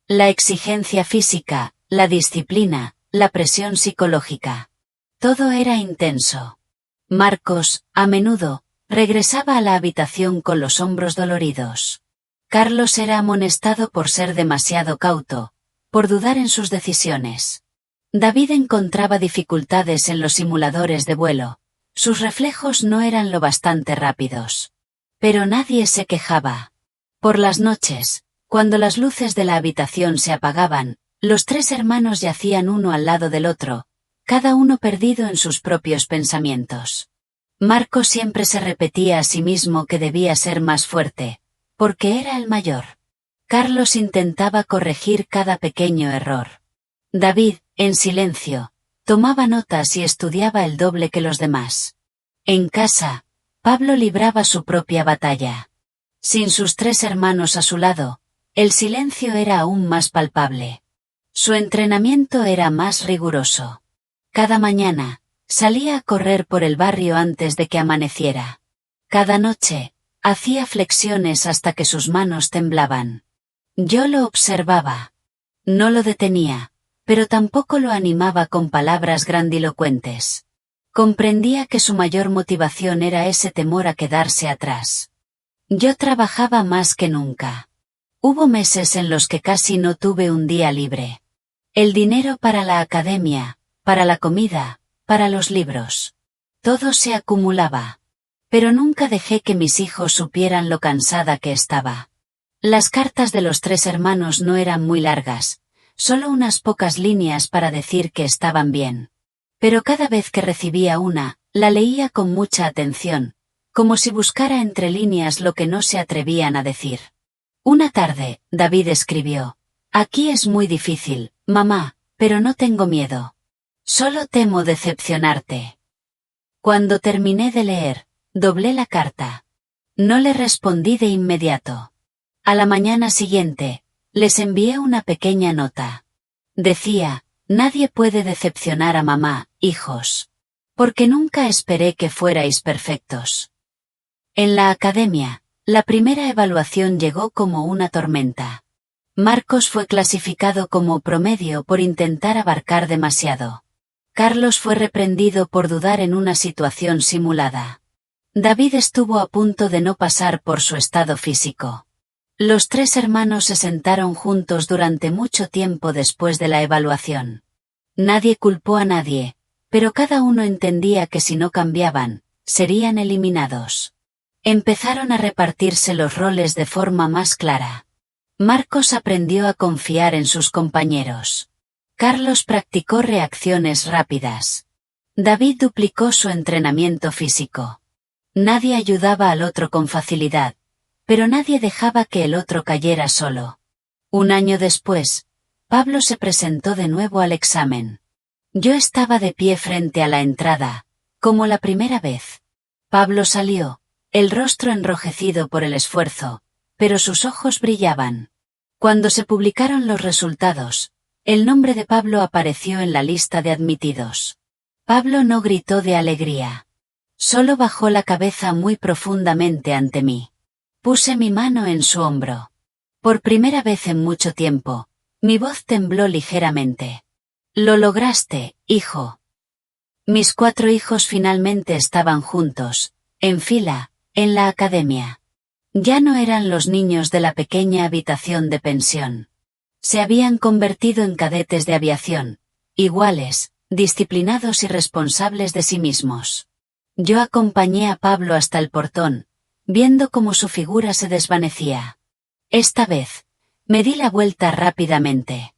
La exigencia física, la disciplina, la presión psicológica. Todo era intenso. Marcos, a menudo, regresaba a la habitación con los hombros doloridos. Carlos era amonestado por ser demasiado cauto, por dudar en sus decisiones. David encontraba dificultades en los simuladores de vuelo. Sus reflejos no eran lo bastante rápidos. Pero nadie se quejaba. Por las noches, cuando las luces de la habitación se apagaban, los tres hermanos yacían uno al lado del otro, cada uno perdido en sus propios pensamientos. Marcos siempre se repetía a sí mismo que debía ser más fuerte, porque era el mayor. Carlos intentaba corregir cada pequeño error. David, en silencio, tomaba notas y estudiaba el doble que los demás. En casa, Pablo libraba su propia batalla. Sin sus tres hermanos a su lado, el silencio era aún más palpable. Su entrenamiento era más riguroso. Cada mañana, salía a correr por el barrio antes de que amaneciera. Cada noche, hacía flexiones hasta que sus manos temblaban. Yo lo observaba. No lo detenía, pero tampoco lo animaba con palabras grandilocuentes. Comprendía que su mayor motivación era ese temor a quedarse atrás. Yo trabajaba más que nunca. Hubo meses en los que casi no tuve un día libre. El dinero para la academia, para la comida, para los libros. Todo se acumulaba. Pero nunca dejé que mis hijos supieran lo cansada que estaba. Las cartas de los tres hermanos no eran muy largas, solo unas pocas líneas para decir que estaban bien. Pero cada vez que recibía una, la leía con mucha atención, como si buscara entre líneas lo que no se atrevían a decir. Una tarde, David escribió: «Aquí es muy difícil, mamá, pero no tengo miedo. Solo temo decepcionarte». Cuando terminé de leer, doblé la carta. No le respondí de inmediato. A la mañana siguiente, les envié una pequeña nota. Decía: «Nadie puede decepcionar a mamá, hijos. Porque nunca esperé que fuerais perfectos». En la academia, la primera evaluación llegó como una tormenta. Marcos fue clasificado como promedio por intentar abarcar demasiado. Carlos fue reprendido por dudar en una situación simulada. David estuvo a punto de no pasar por su estado físico. Los tres hermanos se sentaron juntos durante mucho tiempo después de la evaluación. Nadie culpó a nadie, pero cada uno entendía que si no cambiaban, serían eliminados. Empezaron a repartirse los roles de forma más clara. Marcos aprendió a confiar en sus compañeros. Carlos practicó reacciones rápidas. David duplicó su entrenamiento físico. Nadie ayudaba al otro con facilidad, pero nadie dejaba que el otro cayera solo. Un año después, Pablo se presentó de nuevo al examen. Yo estaba de pie frente a la entrada, como la primera vez. Pablo salió, el rostro enrojecido por el esfuerzo, pero sus ojos brillaban. Cuando se publicaron los resultados, el nombre de Pablo apareció en la lista de admitidos. Pablo no gritó de alegría. Solo bajó la cabeza muy profundamente ante mí. Puse mi mano en su hombro. Por primera vez en mucho tiempo, mi voz tembló ligeramente. Lo lograste, hijo. Mis 4 hijos finalmente estaban juntos, en fila, en la academia. Ya no eran los niños de la pequeña habitación de pensión. Se habían convertido en cadetes de aviación, iguales, disciplinados y responsables de sí mismos. Yo acompañé a Pablo hasta el portón, viendo cómo su figura se desvanecía. Esta vez, me di la vuelta rápidamente.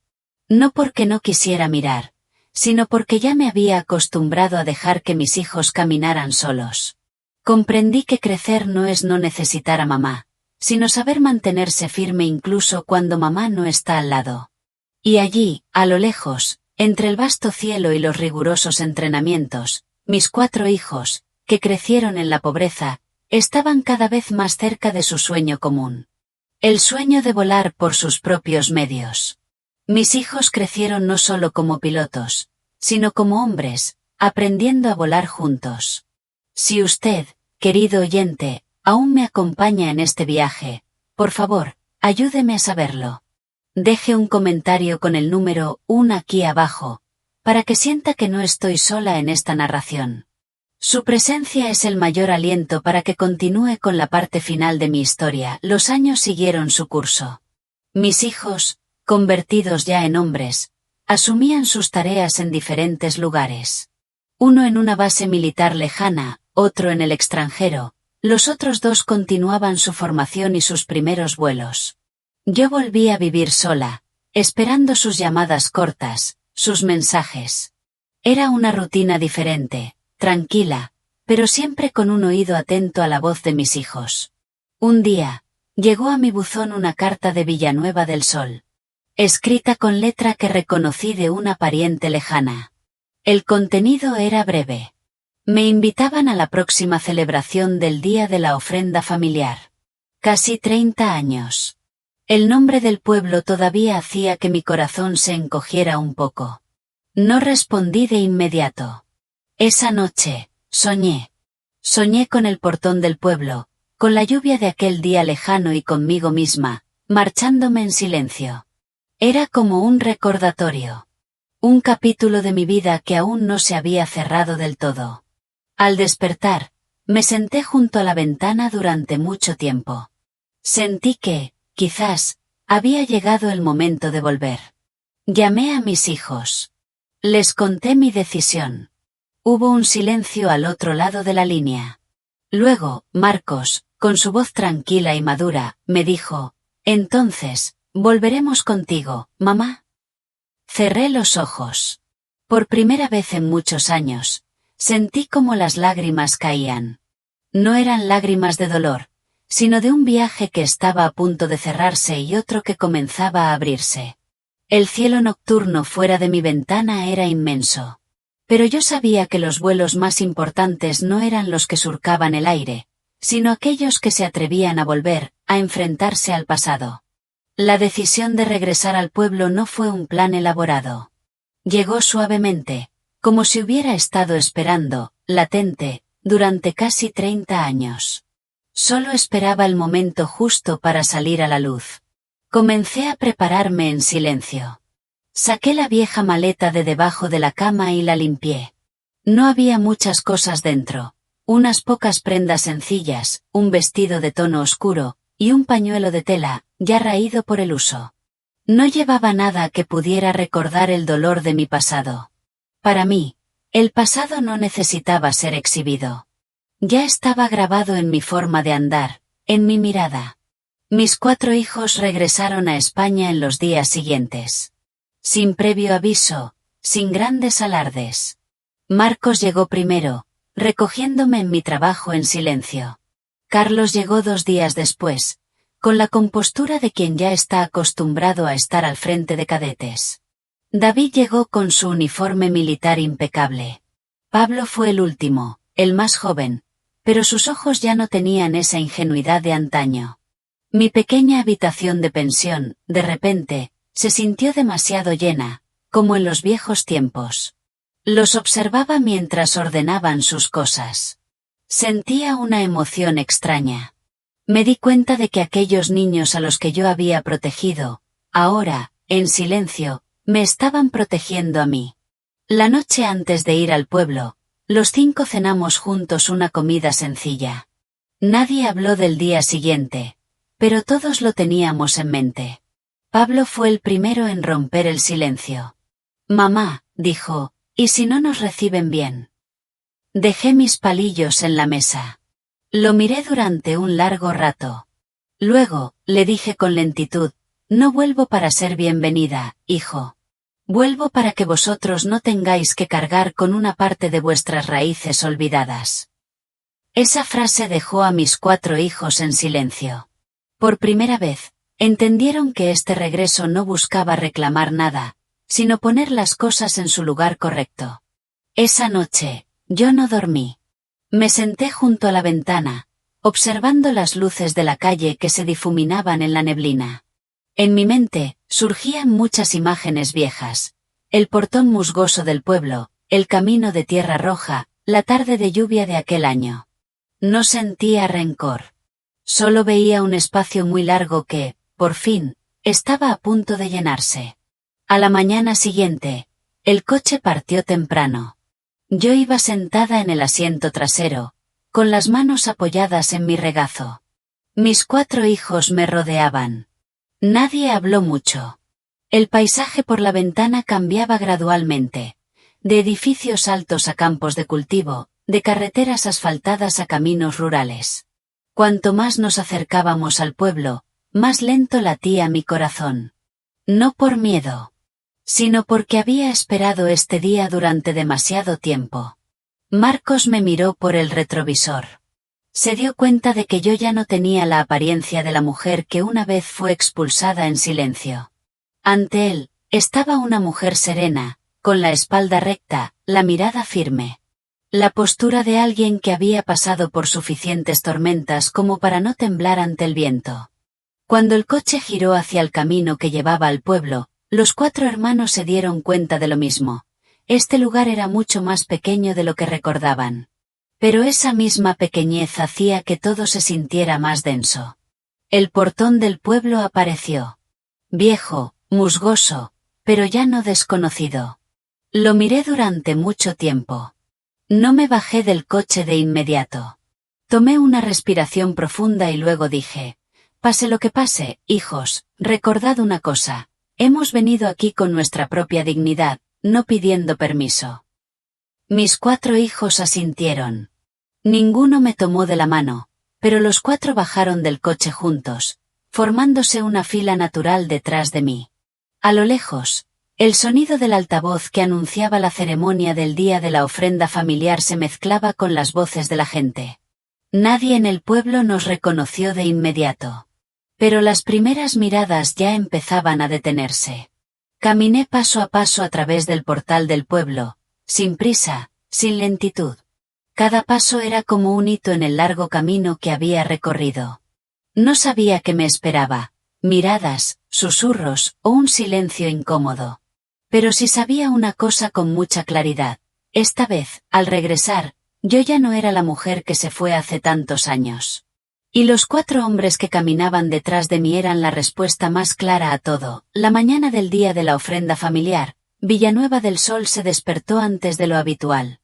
No porque no quisiera mirar, sino porque ya me había acostumbrado a dejar que mis hijos caminaran solos. Comprendí que crecer no es no necesitar a mamá, sino saber mantenerse firme incluso cuando mamá no está al lado. Y allí, a lo lejos, entre el vasto cielo y los rigurosos entrenamientos, mis 4 hijos, que crecieron en la pobreza, estaban cada vez más cerca de su sueño común. El sueño de volar por sus propios medios. Mis hijos crecieron no solo como pilotos, sino como hombres, aprendiendo a volar juntos. Si usted, querido oyente, aún me acompaña en este viaje, por favor, ayúdeme a saberlo. Deje un comentario con el número 1 aquí abajo, para que sienta que no estoy sola en esta narración. Su presencia es el mayor aliento para que continúe con la parte final de mi historia. Los años siguieron su curso. Mis hijos, convertidos ya en hombres, asumían sus tareas en diferentes lugares. Uno en una base militar lejana, otro en el extranjero, los otros 2 continuaban su formación y sus primeros vuelos. Yo volví a vivir sola, esperando sus llamadas cortas, sus mensajes. Era una rutina diferente, tranquila, pero siempre con un oído atento a la voz de mis hijos. Un día, llegó a mi buzón una carta de Villanueva del Sol, escrita con letra que reconocí de una pariente lejana. El contenido era breve. Me invitaban a la próxima celebración del Día de la Ofrenda Familiar. Casi 30 años. El nombre del pueblo todavía hacía que mi corazón se encogiera un poco. No respondí de inmediato. Esa noche, soñé. Soñé con el portón del pueblo, con la lluvia de aquel día lejano y conmigo misma, marchándome en silencio. Era como un recordatorio. Un capítulo de mi vida que aún no se había cerrado del todo. Al despertar, me senté junto a la ventana durante mucho tiempo. Sentí que, quizás, había llegado el momento de volver. Llamé a mis hijos. Les conté mi decisión. Hubo un silencio al otro lado de la línea. Luego, Marcos, con su voz tranquila y madura, me dijo, «Entonces, volveremos contigo, mamá». Cerré los ojos. Por primera vez en muchos años, sentí como las lágrimas caían. No eran lágrimas de dolor, sino de un viaje que estaba a punto de cerrarse y otro que comenzaba a abrirse. El cielo nocturno fuera de mi ventana era inmenso. Pero yo sabía que los vuelos más importantes no eran los que surcaban el aire, sino aquellos que se atrevían a volver, a enfrentarse al pasado. La decisión de regresar al pueblo no fue un plan elaborado. Llegó suavemente, como si hubiera estado esperando, latente, durante casi 30 años. Solo esperaba el momento justo para salir a la luz. Comencé a prepararme en silencio. Saqué la vieja maleta de debajo de la cama y la limpié. No había muchas cosas dentro, unas pocas prendas sencillas, un vestido de tono oscuro, y un pañuelo de tela, ya raído por el uso. No llevaba nada que pudiera recordar el dolor de mi pasado. Para mí, el pasado no necesitaba ser exhibido. Ya estaba grabado en mi forma de andar, en mi mirada. Mis 4 hijos regresaron a España en los días siguientes. Sin previo aviso, sin grandes alardes. Marcos llegó primero, recogiéndome en mi trabajo en silencio. Carlos llegó 2 días después, con la compostura de quien ya está acostumbrado a estar al frente de cadetes. David llegó con su uniforme militar impecable. Pablo fue el último, el más joven, pero sus ojos ya no tenían esa ingenuidad de antaño. Mi pequeña habitación de pensión, de repente, se sintió demasiado llena, como en los viejos tiempos. Los observaba mientras ordenaban sus cosas. Sentía una emoción extraña. Me di cuenta de que aquellos niños a los que yo había protegido, ahora, en silencio, me estaban protegiendo a mí. La noche antes de ir al pueblo, los 5 cenamos juntos una comida sencilla. Nadie habló del día siguiente, pero todos lo teníamos en mente. Pablo fue el primero en romper el silencio. Mamá, dijo, ¿y si no nos reciben bien? Dejé mis palillos en la mesa. Lo miré durante un largo rato. Luego, le dije con lentitud, no vuelvo para ser bienvenida, hijo. Vuelvo para que vosotros no tengáis que cargar con una parte de vuestras raíces olvidadas. Esa frase dejó a mis 4 hijos en silencio. Por primera vez, entendieron que este regreso no buscaba reclamar nada, sino poner las cosas en su lugar correcto. Esa noche, yo no dormí. Me senté junto a la ventana, observando las luces de la calle que se difuminaban en la neblina. En mi mente, surgían muchas imágenes viejas. El portón musgoso del pueblo, el camino de tierra roja, la tarde de lluvia de aquel año. No sentía rencor. Solo veía un espacio muy largo que, por fin, estaba a punto de llenarse. A la mañana siguiente, el coche partió temprano. Yo iba sentada en el asiento trasero, con las manos apoyadas en mi regazo. Mis 4 hijos me rodeaban. Nadie habló mucho. El paisaje por la ventana cambiaba gradualmente, de edificios altos a campos de cultivo, de carreteras asfaltadas a caminos rurales. Cuanto más nos acercábamos al pueblo, más lento latía mi corazón. No por miedo, sino porque había esperado este día durante demasiado tiempo. Marcos me miró por el retrovisor. Se dio cuenta de que yo ya no tenía la apariencia de la mujer que una vez fue expulsada en silencio. Ante él, estaba una mujer serena, con la espalda recta, la mirada firme. La postura de alguien que había pasado por suficientes tormentas como para no temblar ante el viento. Cuando el coche giró hacia el camino que llevaba al pueblo, los 4 hermanos se dieron cuenta de lo mismo. Este lugar era mucho más pequeño de lo que recordaban. Pero esa misma pequeñez hacía que todo se sintiera más denso. El portón del pueblo apareció. Viejo, musgoso, pero ya no desconocido. Lo miré durante mucho tiempo. No me bajé del coche de inmediato. Tomé una respiración profunda y luego dije, pase lo que pase, hijos, recordad una cosa. Hemos venido aquí con nuestra propia dignidad, no pidiendo permiso. Mis 4 hijos asintieron. Ninguno me tomó de la mano, pero los 4 bajaron del coche juntos, formándose una fila natural detrás de mí. A lo lejos, el sonido del altavoz que anunciaba la ceremonia del día de la ofrenda familiar se mezclaba con las voces de la gente. Nadie en el pueblo nos reconoció de inmediato. Pero las primeras miradas ya empezaban a detenerse. Caminé paso a paso a través del portal del pueblo, sin prisa, sin lentitud. Cada paso era como un hito en el largo camino que había recorrido. No sabía qué me esperaba, miradas, susurros o un silencio incómodo. Pero sí sabía una cosa con mucha claridad. Esta vez, al regresar, yo ya no era la mujer que se fue hace tantos años. Y los 4 hombres que caminaban detrás de mí eran la respuesta más clara a todo. La mañana del día de la ofrenda familiar, Villanueva del Sol se despertó antes de lo habitual.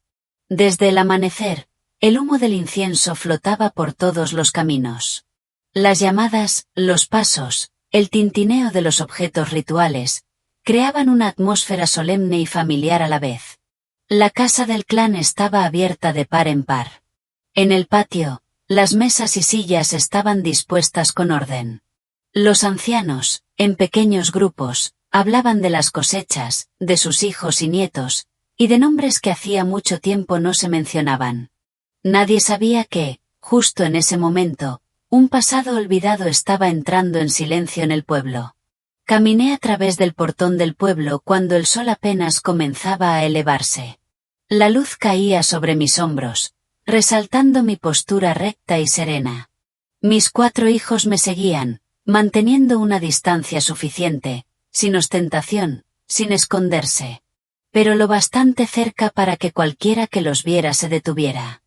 Desde el amanecer, el humo del incienso flotaba por todos los caminos. Las llamadas, los pasos, el tintineo de los objetos rituales, creaban una atmósfera solemne y familiar a la vez. La casa del clan estaba abierta de par en par. En el patio, las mesas y sillas estaban dispuestas con orden. Los ancianos, en pequeños grupos, hablaban de las cosechas, de sus hijos y nietos, y de nombres que hacía mucho tiempo no se mencionaban. Nadie sabía que, justo en ese momento, un pasado olvidado estaba entrando en silencio en el pueblo. Caminé a través del portón del pueblo cuando el sol apenas comenzaba a elevarse. La luz caía sobre mis hombros, resaltando mi postura recta y serena. Mis 4 hijos me seguían, manteniendo una distancia suficiente, sin ostentación, sin esconderse. Pero lo bastante cerca para que cualquiera que los viera se detuviera.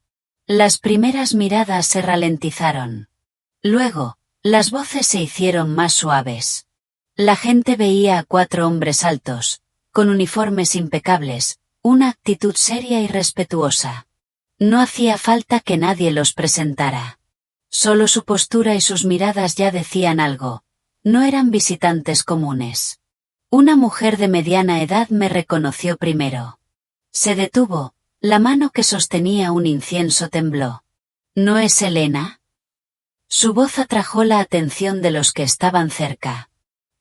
Las primeras miradas se ralentizaron. Luego, las voces se hicieron más suaves. La gente veía a 4 hombres altos, con uniformes impecables, una actitud seria y respetuosa. No hacía falta que nadie los presentara. Solo su postura y sus miradas ya decían algo. No eran visitantes comunes. Una mujer de mediana edad me reconoció primero. Se detuvo, la mano que sostenía un incienso tembló. ¿No es Elena? Su voz atrajo la atención de los que estaban cerca.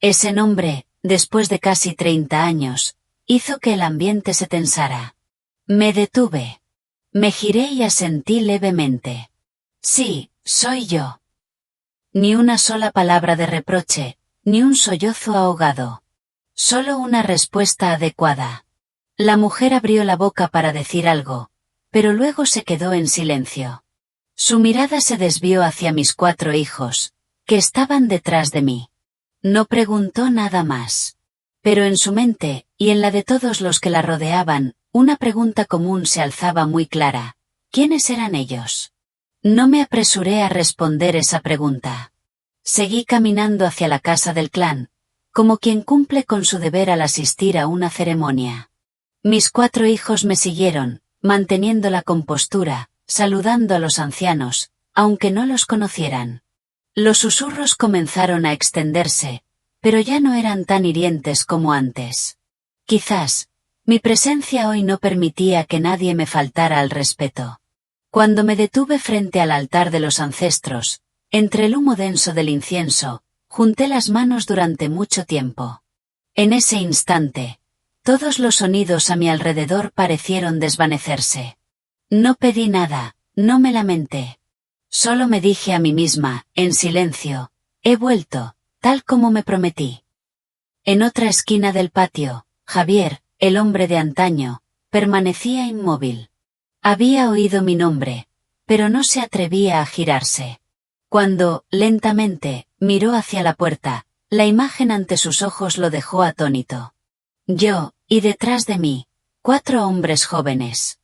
Ese nombre, después de casi 30 años, hizo que el ambiente se tensara. Me detuve. Me giré y asentí levemente. Sí, soy yo. Ni una sola palabra de reproche, ni un sollozo ahogado. Solo una respuesta adecuada. La mujer abrió la boca para decir algo, pero luego se quedó en silencio. Su mirada se desvió hacia mis 4 hijos, que estaban detrás de mí. No preguntó nada más. Pero en su mente, y en la de todos los que la rodeaban, una pregunta común se alzaba muy clara. ¿Quiénes eran ellos? No me apresuré a responder esa pregunta. Seguí caminando hacia la casa del clan, como quien cumple con su deber al asistir a una ceremonia. Mis 4 hijos me siguieron, manteniendo la compostura, saludando a los ancianos, aunque no los conocieran. Los susurros comenzaron a extenderse, pero ya no eran tan hirientes como antes. Quizás, mi presencia hoy no permitía que nadie me faltara al respeto. Cuando me detuve frente al altar de los ancestros, entre el humo denso del incienso, junté las manos durante mucho tiempo. En ese instante, todos los sonidos a mi alrededor parecieron desvanecerse. No pedí nada, no me lamenté. Solo me dije a mí misma, en silencio, he vuelto, tal como me prometí. En otra esquina del patio, Javier, el hombre de antaño, permanecía inmóvil. Había oído mi nombre, pero no se atrevía a girarse. Cuando, lentamente, miró hacia la puerta, la imagen ante sus ojos lo dejó atónito. Yo, y detrás de mí, 4 hombres jóvenes.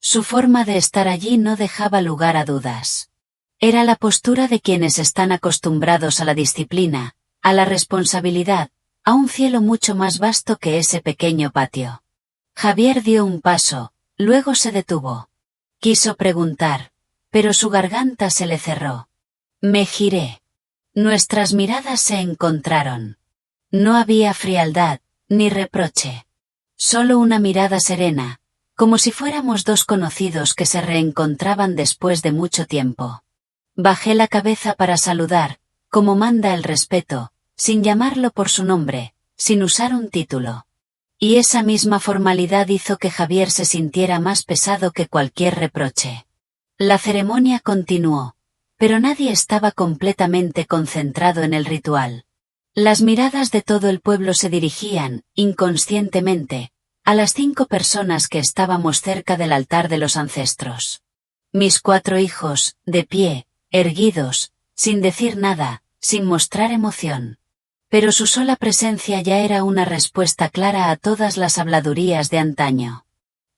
Su forma de estar allí no dejaba lugar a dudas. Era la postura de quienes están acostumbrados a la disciplina, a la responsabilidad, a un cielo mucho más vasto que ese pequeño patio. Javier dio un paso, luego se detuvo. Quiso preguntar, pero su garganta se le cerró. Me giré. Nuestras miradas se encontraron. No había frialdad, ni reproche. Solo una mirada serena, como si fuéramos 2 conocidos que se reencontraban después de mucho tiempo. Bajé la cabeza para saludar, como manda el respeto, sin llamarlo por su nombre, sin usar un título. Y esa misma formalidad hizo que Javier se sintiera más pesado que cualquier reproche. La ceremonia continuó, pero nadie estaba completamente concentrado en el ritual. Las miradas de todo el pueblo se dirigían, inconscientemente, a las 5 personas que estábamos cerca del altar de los ancestros. Mis 4 hijos, de pie, erguidos, sin decir nada, sin mostrar emoción. Pero su sola presencia ya era una respuesta clara a todas las habladurías de antaño.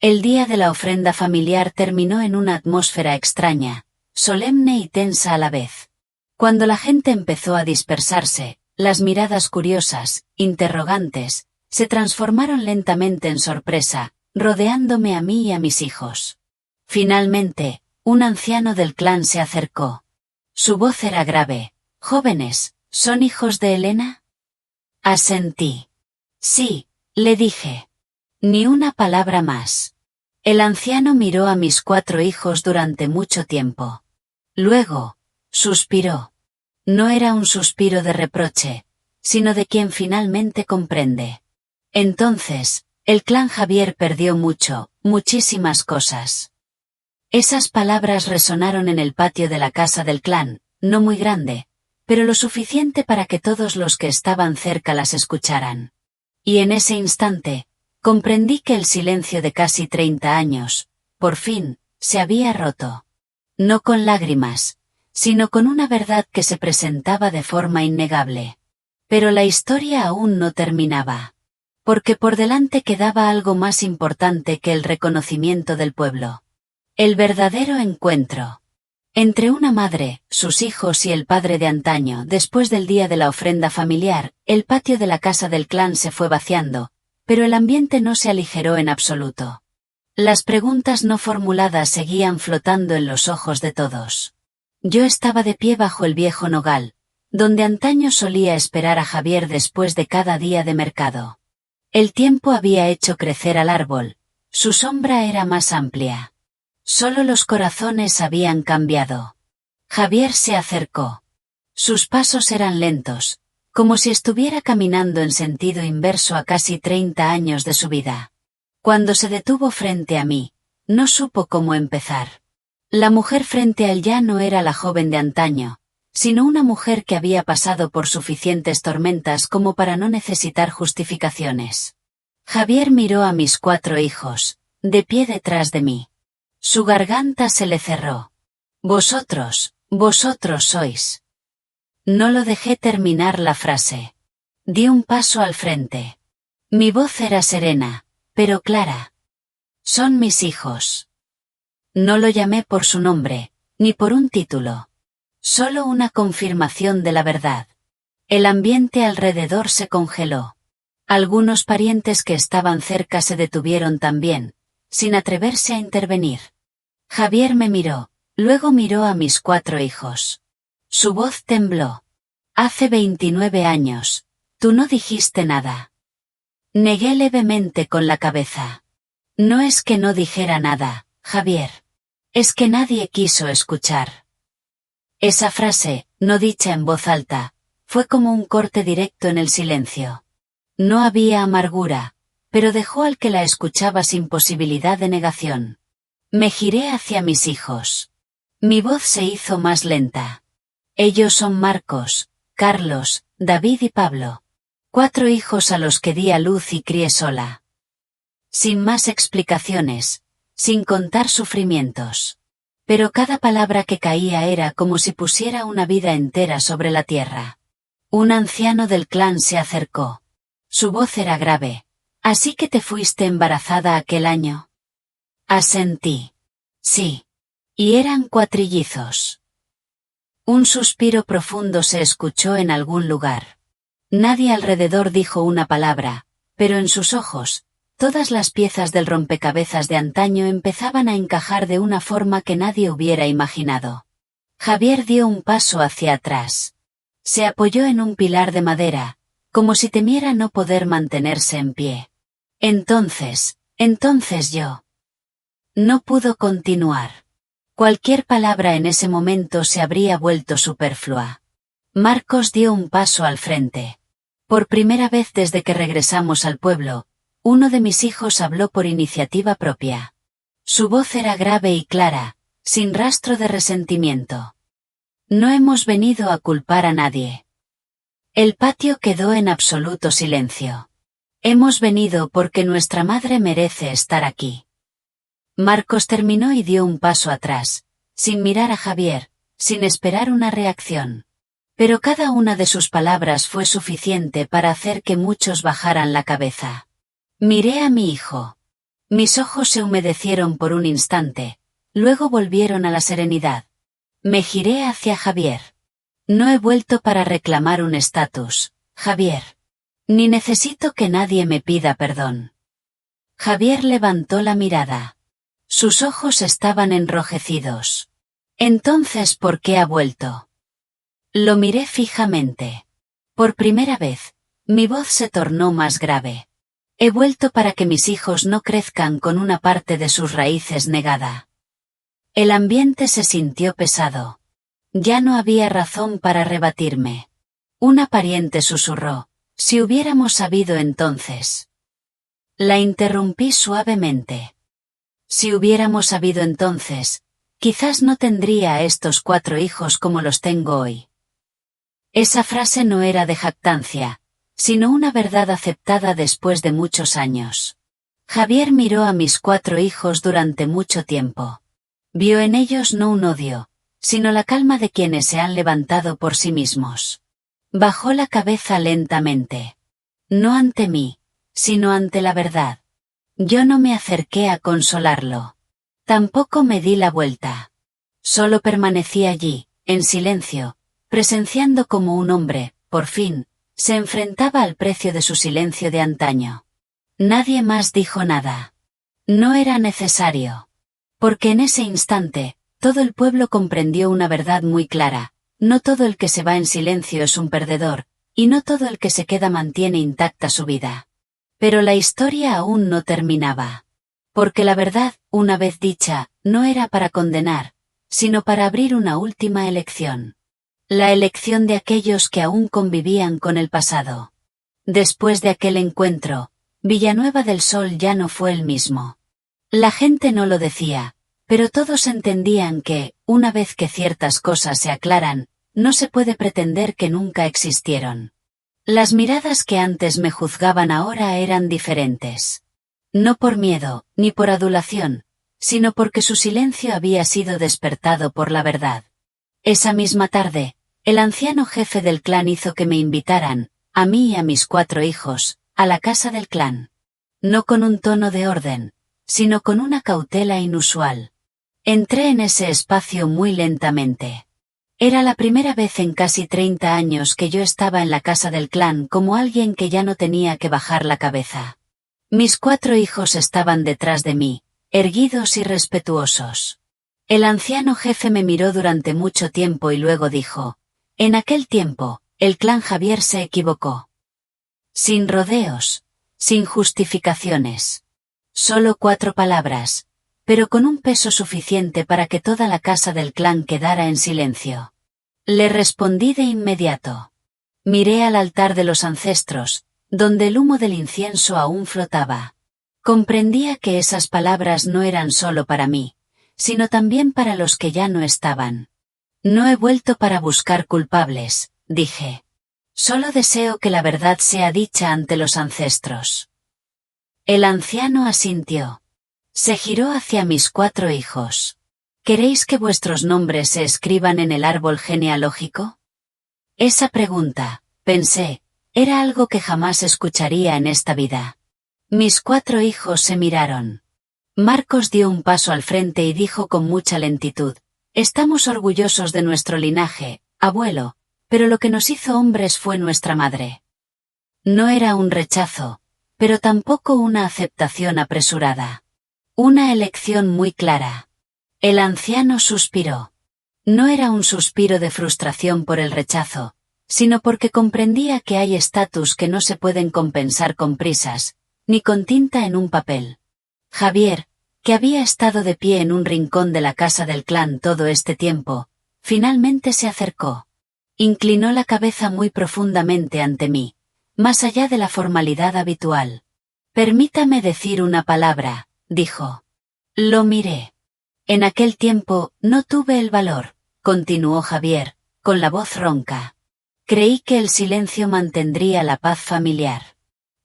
El día de la ofrenda familiar terminó en una atmósfera extraña, solemne y tensa a la vez. Cuando la gente empezó a dispersarse, las miradas curiosas, interrogantes, se transformaron lentamente en sorpresa, rodeándome a mí y a mis hijos. Finalmente, un anciano del clan se acercó. Su voz era grave. «Jóvenes, ¿son hijos de Elena?» Asentí. «Sí», le dije. Ni una palabra más. El anciano miró a mis 4 hijos durante mucho tiempo. Luego, suspiró. No era un suspiro de reproche, sino de quien finalmente comprende. Entonces, el clan Javier perdió mucho, muchísimas cosas. Esas palabras resonaron en el patio de la casa del clan, no muy grande, pero lo suficiente para que todos los que estaban cerca las escucharan. Y en ese instante, comprendí que el silencio de casi 30 años, por fin, se había roto. No con lágrimas, sino con una verdad que se presentaba de forma innegable. Pero la historia aún no terminaba. Porque por delante quedaba algo más importante que el reconocimiento del pueblo. El verdadero encuentro. Entre una madre, sus hijos y el padre de antaño, después del día de la ofrenda familiar, el patio de la casa del clan se fue vaciando, pero el ambiente no se aligeró en absoluto. Las preguntas no formuladas seguían flotando en los ojos de todos. Yo estaba de pie bajo el viejo nogal, donde antaño solía esperar a Javier después de cada día de mercado. El tiempo había hecho crecer al árbol, su sombra era más amplia. Solo los corazones habían cambiado. Javier se acercó. Sus pasos eran lentos, como si estuviera caminando en sentido inverso a casi 30 años de su vida. Cuando se detuvo frente a mí, no supo cómo empezar. La mujer frente a él ya no era la joven de antaño, sino una mujer que había pasado por suficientes tormentas como para no necesitar justificaciones. Javier miró a mis 4 hijos, de pie detrás de mí. Su garganta se le cerró. Vosotros sois. No lo dejé terminar la frase. Di un paso al frente. Mi voz era serena, pero clara. Son mis hijos. No lo llamé por su nombre, ni por un título. Solo una confirmación de la verdad. El ambiente alrededor se congeló. Algunos parientes que estaban cerca se detuvieron también, sin atreverse a intervenir. Javier me miró, luego miró a mis 4 hijos. Su voz tembló. Hace 29 años, tú no dijiste nada. Negué levemente con la cabeza. No es que no dijera nada, Javier. Es que nadie quiso escuchar. Esa frase, no dicha en voz alta, fue como un corte directo en el silencio. No había amargura, pero dejó al que la escuchaba sin posibilidad de negación. Me giré hacia mis hijos. Mi voz se hizo más lenta. Ellos son Marcos, Carlos, David y Pablo. 4 hijos a los que di a luz y crié sola. Sin más explicaciones, sin contar sufrimientos. Pero cada palabra que caía era como si pusiera una vida entera sobre la tierra. Un anciano del clan se acercó. Su voz era grave. ¿Así que te fuiste embarazada aquel año? Asentí. Sí. Y eran 4 Un suspiro profundo se escuchó en algún lugar. Nadie alrededor dijo una palabra, pero en sus ojos, todas las piezas del rompecabezas de antaño empezaban a encajar de una forma que nadie hubiera imaginado. Javier dio un paso hacia atrás. Se apoyó en un pilar de madera, como si temiera no poder mantenerse en pie. Entonces yo. No pudo continuar. Cualquier palabra en ese momento se habría vuelto superflua. Marcos dio un paso al frente. Por primera vez desde que regresamos al pueblo, uno de mis hijos habló por iniciativa propia. Su voz era grave y clara, sin rastro de resentimiento. No hemos venido a culpar a nadie. El patio quedó en absoluto silencio. Hemos venido porque nuestra madre merece estar aquí. Marcos terminó y dio un paso atrás, sin mirar a Javier, sin esperar una reacción. Pero cada una de sus palabras fue suficiente para hacer que muchos bajaran la cabeza. Miré a mi hijo. Mis ojos se humedecieron por un instante, luego volvieron a la serenidad. Me giré hacia Javier. No he vuelto para reclamar un estatus, Javier. Ni necesito que nadie me pida perdón. Javier levantó la mirada. Sus ojos estaban enrojecidos. Entonces, ¿por qué ha vuelto? Lo miré fijamente. Por primera vez, mi voz se tornó más grave. He vuelto para que mis hijos no crezcan con una parte de sus raíces negada. El ambiente se sintió pesado. Ya no había razón para rebatirme. Una pariente susurró, si hubiéramos sabido entonces. La interrumpí suavemente. Si hubiéramos sabido entonces, quizás no tendría a estos 4 hijos como los tengo hoy. Esa frase no era de jactancia, sino una verdad aceptada después de muchos años. Javier miró a mis 4 hijos durante mucho tiempo. Vio en ellos no un odio, sino la calma de quienes se han levantado por sí mismos. Bajó la cabeza lentamente. No ante mí, sino ante la verdad. Yo no me acerqué a consolarlo. Tampoco me di la vuelta. Solo permanecí allí, en silencio, presenciando cómo un hombre, por fin, se enfrentaba al precio de su silencio de antaño. Nadie más dijo nada. No era necesario. Porque en ese instante, todo el pueblo comprendió una verdad muy clara: no todo el que se va en silencio es un perdedor, y no todo el que se queda mantiene intacta su vida. Pero la historia aún no terminaba. Porque la verdad, una vez dicha, no era para condenar, sino para abrir una última elección. La elección de aquellos que aún convivían con el pasado. Después de aquel encuentro, Villanueva del Sol ya no fue el mismo. La gente no lo decía, pero todos entendían que, una vez que ciertas cosas se aclaran, no se puede pretender que nunca existieron. Las miradas que antes me juzgaban ahora eran diferentes. No por miedo, ni por adulación, sino porque su silencio había sido despertado por la verdad. Esa misma tarde, el anciano jefe del clan hizo que me invitaran, a mí y a mis 4 hijos, a la casa del clan. No con un tono de orden, sino con una cautela inusual. Entré en ese espacio muy lentamente. Era la primera vez en casi 30 años que yo estaba en la casa del clan como alguien que ya no tenía que bajar la cabeza. Mis 4 hijos estaban detrás de mí, erguidos y respetuosos. El anciano jefe me miró durante mucho tiempo y luego dijo: en aquel tiempo, el clan Javier se equivocó. Sin rodeos, sin justificaciones. Solo 4 palabras, pero con un peso suficiente para que toda la casa del clan quedara en silencio. Le respondí de inmediato. Miré al altar de los ancestros, donde el humo del incienso aún flotaba. Comprendía que esas palabras no eran solo para mí, sino también para los que ya no estaban. No he vuelto para buscar culpables, dije. Solo deseo que la verdad sea dicha ante los ancestros. El anciano asintió. Se giró hacia mis 4 hijos. ¿Queréis que vuestros nombres se escriban en el árbol genealógico? Esa pregunta, pensé, era algo que jamás escucharía en esta vida. Mis 4 hijos se miraron. Marcos dio un paso al frente y dijo con mucha lentitud: estamos orgullosos de nuestro linaje, abuelo, pero lo que nos hizo hombres fue nuestra madre. No era un rechazo, pero tampoco una aceptación apresurada. Una elección muy clara. El anciano suspiró. No era un suspiro de frustración por el rechazo, sino porque comprendía que hay estatus que no se pueden compensar con prisas, ni con tinta en un papel. Javier, que había estado de pie en un rincón de la casa del clan todo este tiempo, finalmente se acercó. Inclinó la cabeza muy profundamente ante mí, más allá de la formalidad habitual. Permítame decir una palabra, dijo. Lo miré. En aquel tiempo, no tuve el valor, continuó Javier, con la voz ronca. Creí que el silencio mantendría la paz familiar.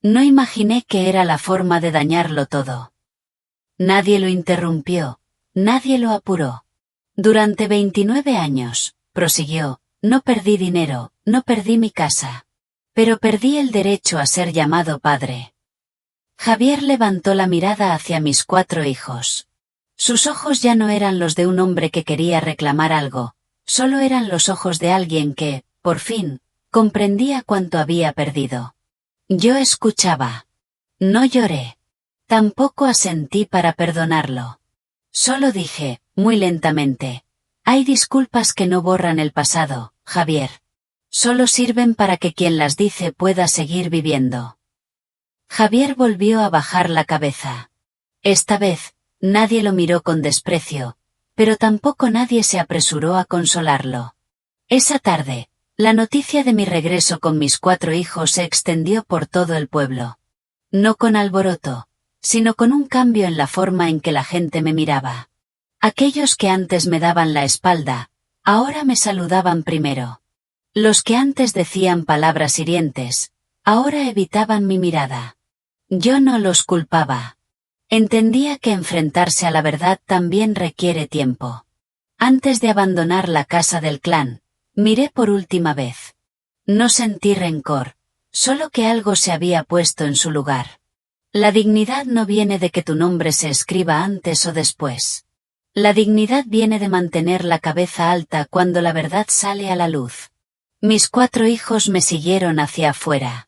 No imaginé que era la forma de dañarlo todo. Nadie lo interrumpió, nadie lo apuró. Durante 29 años, prosiguió, no perdí dinero, no perdí mi casa. Pero perdí el derecho a ser llamado padre. Javier levantó la mirada hacia mis 4 hijos. Sus ojos ya no eran los de un hombre que quería reclamar algo, solo eran los ojos de alguien que, por fin, comprendía cuánto había perdido. Yo escuchaba. No lloré. Tampoco asentí para perdonarlo. Solo dije, muy lentamente: hay disculpas que no borran el pasado, Javier. Solo sirven para que quien las dice pueda seguir viviendo. Javier volvió a bajar la cabeza. Esta vez, nadie lo miró con desprecio, pero tampoco nadie se apresuró a consolarlo. Esa tarde, la noticia de mi regreso con mis 4 hijos se extendió por todo el pueblo. No con alboroto, sino con un cambio en la forma en que la gente me miraba. Aquellos que antes me daban la espalda, ahora me saludaban primero. Los que antes decían palabras hirientes, ahora evitaban mi mirada. Yo no los culpaba. Entendía que enfrentarse a la verdad también requiere tiempo. Antes de abandonar la casa del clan, miré por última vez. No sentí rencor, solo que algo se había puesto en su lugar. La dignidad no viene de que tu nombre se escriba antes o después. La dignidad viene de mantener la cabeza alta cuando la verdad sale a la luz. Mis 4 hijos me siguieron hacia afuera.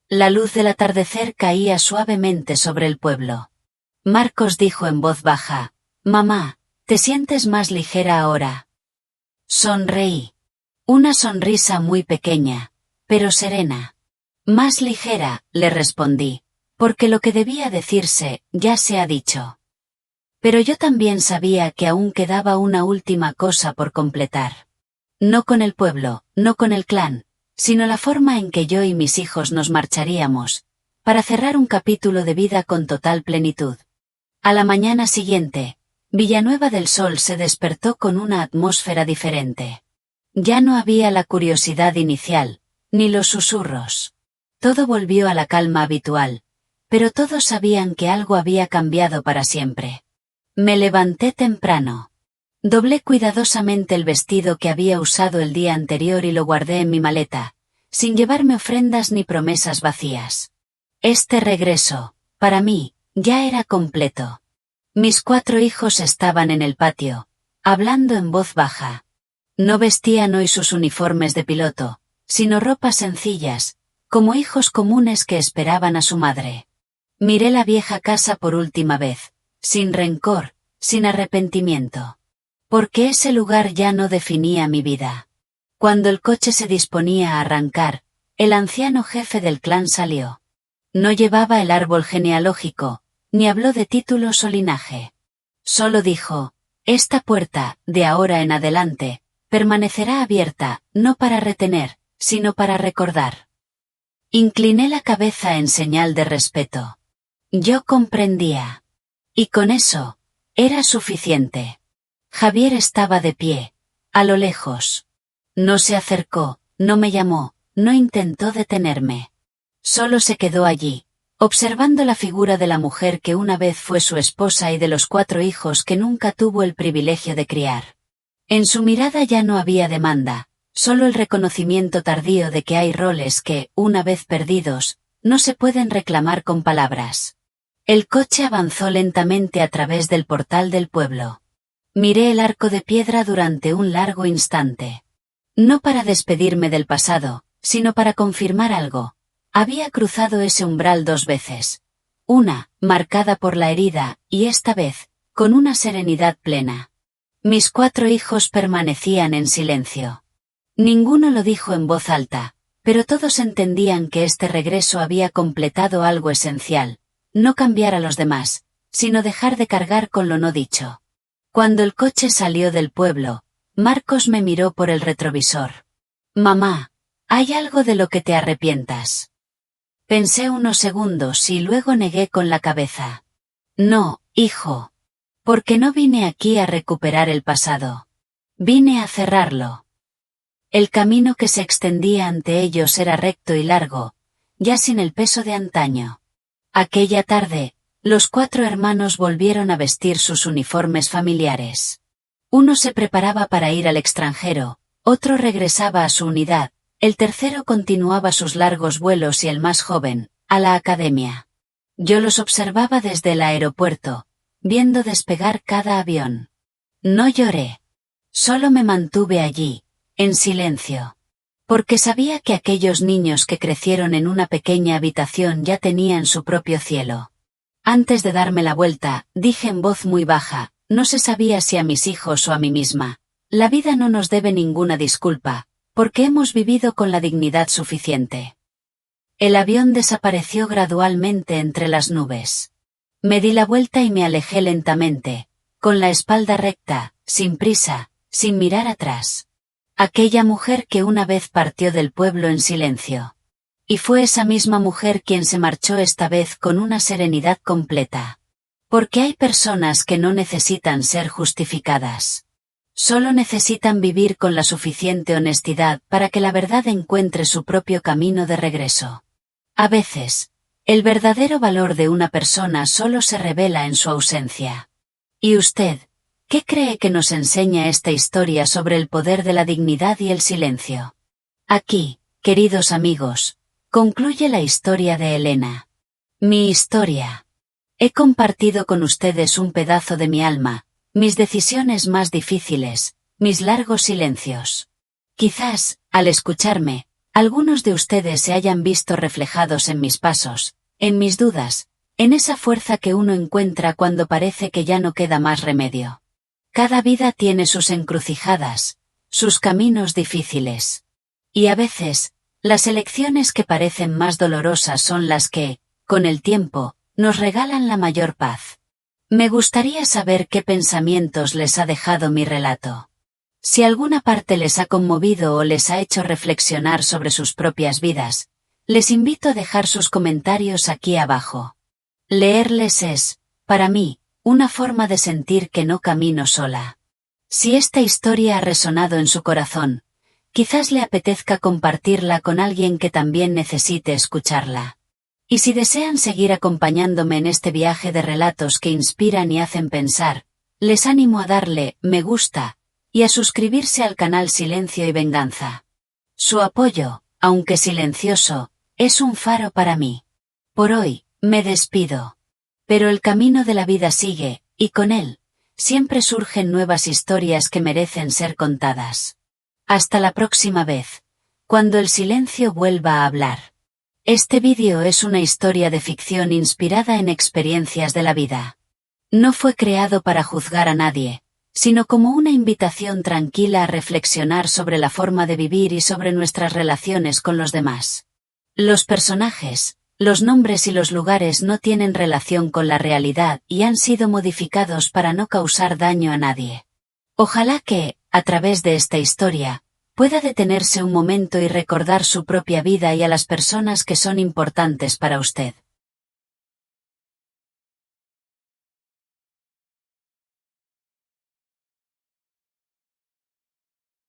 La luz del atardecer caía suavemente sobre el pueblo. Marcos dijo en voz baja: «Mamá, ¿te sientes más ligera ahora?» Sonreí. Una sonrisa muy pequeña, pero serena. «Más ligera», le respondí, «porque lo que debía decirse, ya se ha dicho». Pero yo también sabía que aún quedaba una última cosa por completar. No con el pueblo, no con el clan, sino la forma en que yo y mis hijos nos marcharíamos, para cerrar un capítulo de vida con total plenitud. A la mañana siguiente, Villanueva del Sol se despertó con una atmósfera diferente. Ya no había la curiosidad inicial, ni los susurros. Todo volvió a la calma habitual, pero todos sabían que algo había cambiado para siempre. Me levanté temprano. Doblé cuidadosamente el vestido que había usado el día anterior y lo guardé en mi maleta, sin llevarme ofrendas ni promesas vacías. Este regreso, para mí, ya era completo. Mis 4 hijos estaban en el patio, hablando en voz baja. No vestían hoy sus uniformes de piloto, sino ropas sencillas, como hijos comunes que esperaban a su madre. Miré la vieja casa por última vez, sin rencor, sin arrepentimiento. Porque ese lugar ya no definía mi vida. Cuando el coche se disponía a arrancar, el anciano jefe del clan salió. No llevaba el árbol genealógico, ni habló de títulos o linaje. Solo dijo: «Esta puerta, de ahora en adelante, permanecerá abierta, no para retener, sino para recordar». Incliné la cabeza en señal de respeto. Yo comprendía. Y con eso, era suficiente. Javier estaba de pie, a lo lejos. No se acercó, no me llamó, no intentó detenerme. Solo se quedó allí, observando la figura de la mujer que una vez fue su esposa y de los 4 hijos que nunca tuvo el privilegio de criar. En su mirada ya no había demanda, solo el reconocimiento tardío de que hay roles que, una vez perdidos, no se pueden reclamar con palabras. El coche avanzó lentamente a través del portal del pueblo. Miré el arco de piedra durante un largo instante. No para despedirme del pasado, sino para confirmar algo. Había cruzado ese umbral 2 veces. Una, marcada por la herida, y esta vez, con una serenidad plena. Mis 4 hijos permanecían en silencio. Ninguno lo dijo en voz alta, pero todos entendían que este regreso había completado algo esencial. No cambiar a los demás, sino dejar de cargar con lo no dicho. Cuando el coche salió del pueblo, Marcos me miró por el retrovisor. «Mamá, ¿hay algo de lo que te arrepientas?» Pensé unos segundos y luego negué con la cabeza. «No, hijo. Porque no vine aquí a recuperar el pasado. Vine a cerrarlo». El camino que se extendía ante ellos era recto y largo, ya sin el peso de antaño. Aquella tarde, los 4 hermanos volvieron a vestir sus uniformes familiares. Uno se preparaba para ir al extranjero, otro regresaba a su unidad, el tercero continuaba sus largos vuelos y el más joven, a la academia. Yo los observaba desde el aeropuerto, viendo despegar cada avión. No lloré. Solo me mantuve allí, en silencio. Porque sabía que aquellos niños que crecieron en una pequeña habitación ya tenían su propio cielo. Antes de darme la vuelta, dije en voz muy baja, no se sabía si a mis hijos o a mí misma: «La vida no nos debe ninguna disculpa, porque hemos vivido con la dignidad suficiente». El avión desapareció gradualmente entre las nubes. Me di la vuelta y me alejé lentamente, con la espalda recta, sin prisa, sin mirar atrás. Aquella mujer que una vez partió del pueblo en silencio. Y fue esa misma mujer quien se marchó esta vez con una serenidad completa. Porque hay personas que no necesitan ser justificadas. Solo necesitan vivir con la suficiente honestidad para que la verdad encuentre su propio camino de regreso. A veces, el verdadero valor de una persona solo se revela en su ausencia. ¿Y usted? ¿Qué cree que nos enseña esta historia sobre el poder de la dignidad y el silencio? Aquí, queridos amigos, concluye la historia de Elena. Mi historia. He compartido con ustedes un pedazo de mi alma, mis decisiones más difíciles, mis largos silencios. Quizás, al escucharme, algunos de ustedes se hayan visto reflejados en mis pasos, en mis dudas, en esa fuerza que uno encuentra cuando parece que ya no queda más remedio. Cada vida tiene sus encrucijadas, sus caminos difíciles. Y a veces, las elecciones que parecen más dolorosas son las que, con el tiempo, nos regalan la mayor paz. Me gustaría saber qué pensamientos les ha dejado mi relato. Si alguna parte les ha conmovido o les ha hecho reflexionar sobre sus propias vidas, les invito a dejar sus comentarios aquí abajo. Leerles es, para mí, una forma de sentir que no camino sola. Si esta historia ha resonado en su corazón, quizás le apetezca compartirla con alguien que también necesite escucharla. Y si desean seguir acompañándome en este viaje de relatos que inspiran y hacen pensar, les animo a darle me gusta y a suscribirse al canal Silencio y Venganza. Su apoyo, aunque silencioso, es un faro para mí. Por hoy, me despido. Pero el camino de la vida sigue, y con él, siempre surgen nuevas historias que merecen ser contadas. Hasta la próxima vez, cuando el silencio vuelva a hablar. Este vídeo es una historia de ficción inspirada en experiencias de la vida. No fue creado para juzgar a nadie, sino como una invitación tranquila a reflexionar sobre la forma de vivir y sobre nuestras relaciones con los demás. Los personajes, los nombres y los lugares no tienen relación con la realidad y han sido modificados para no causar daño a nadie. Ojalá que, a través de esta historia, pueda detenerse un momento y recordar su propia vida y a las personas que son importantes para usted.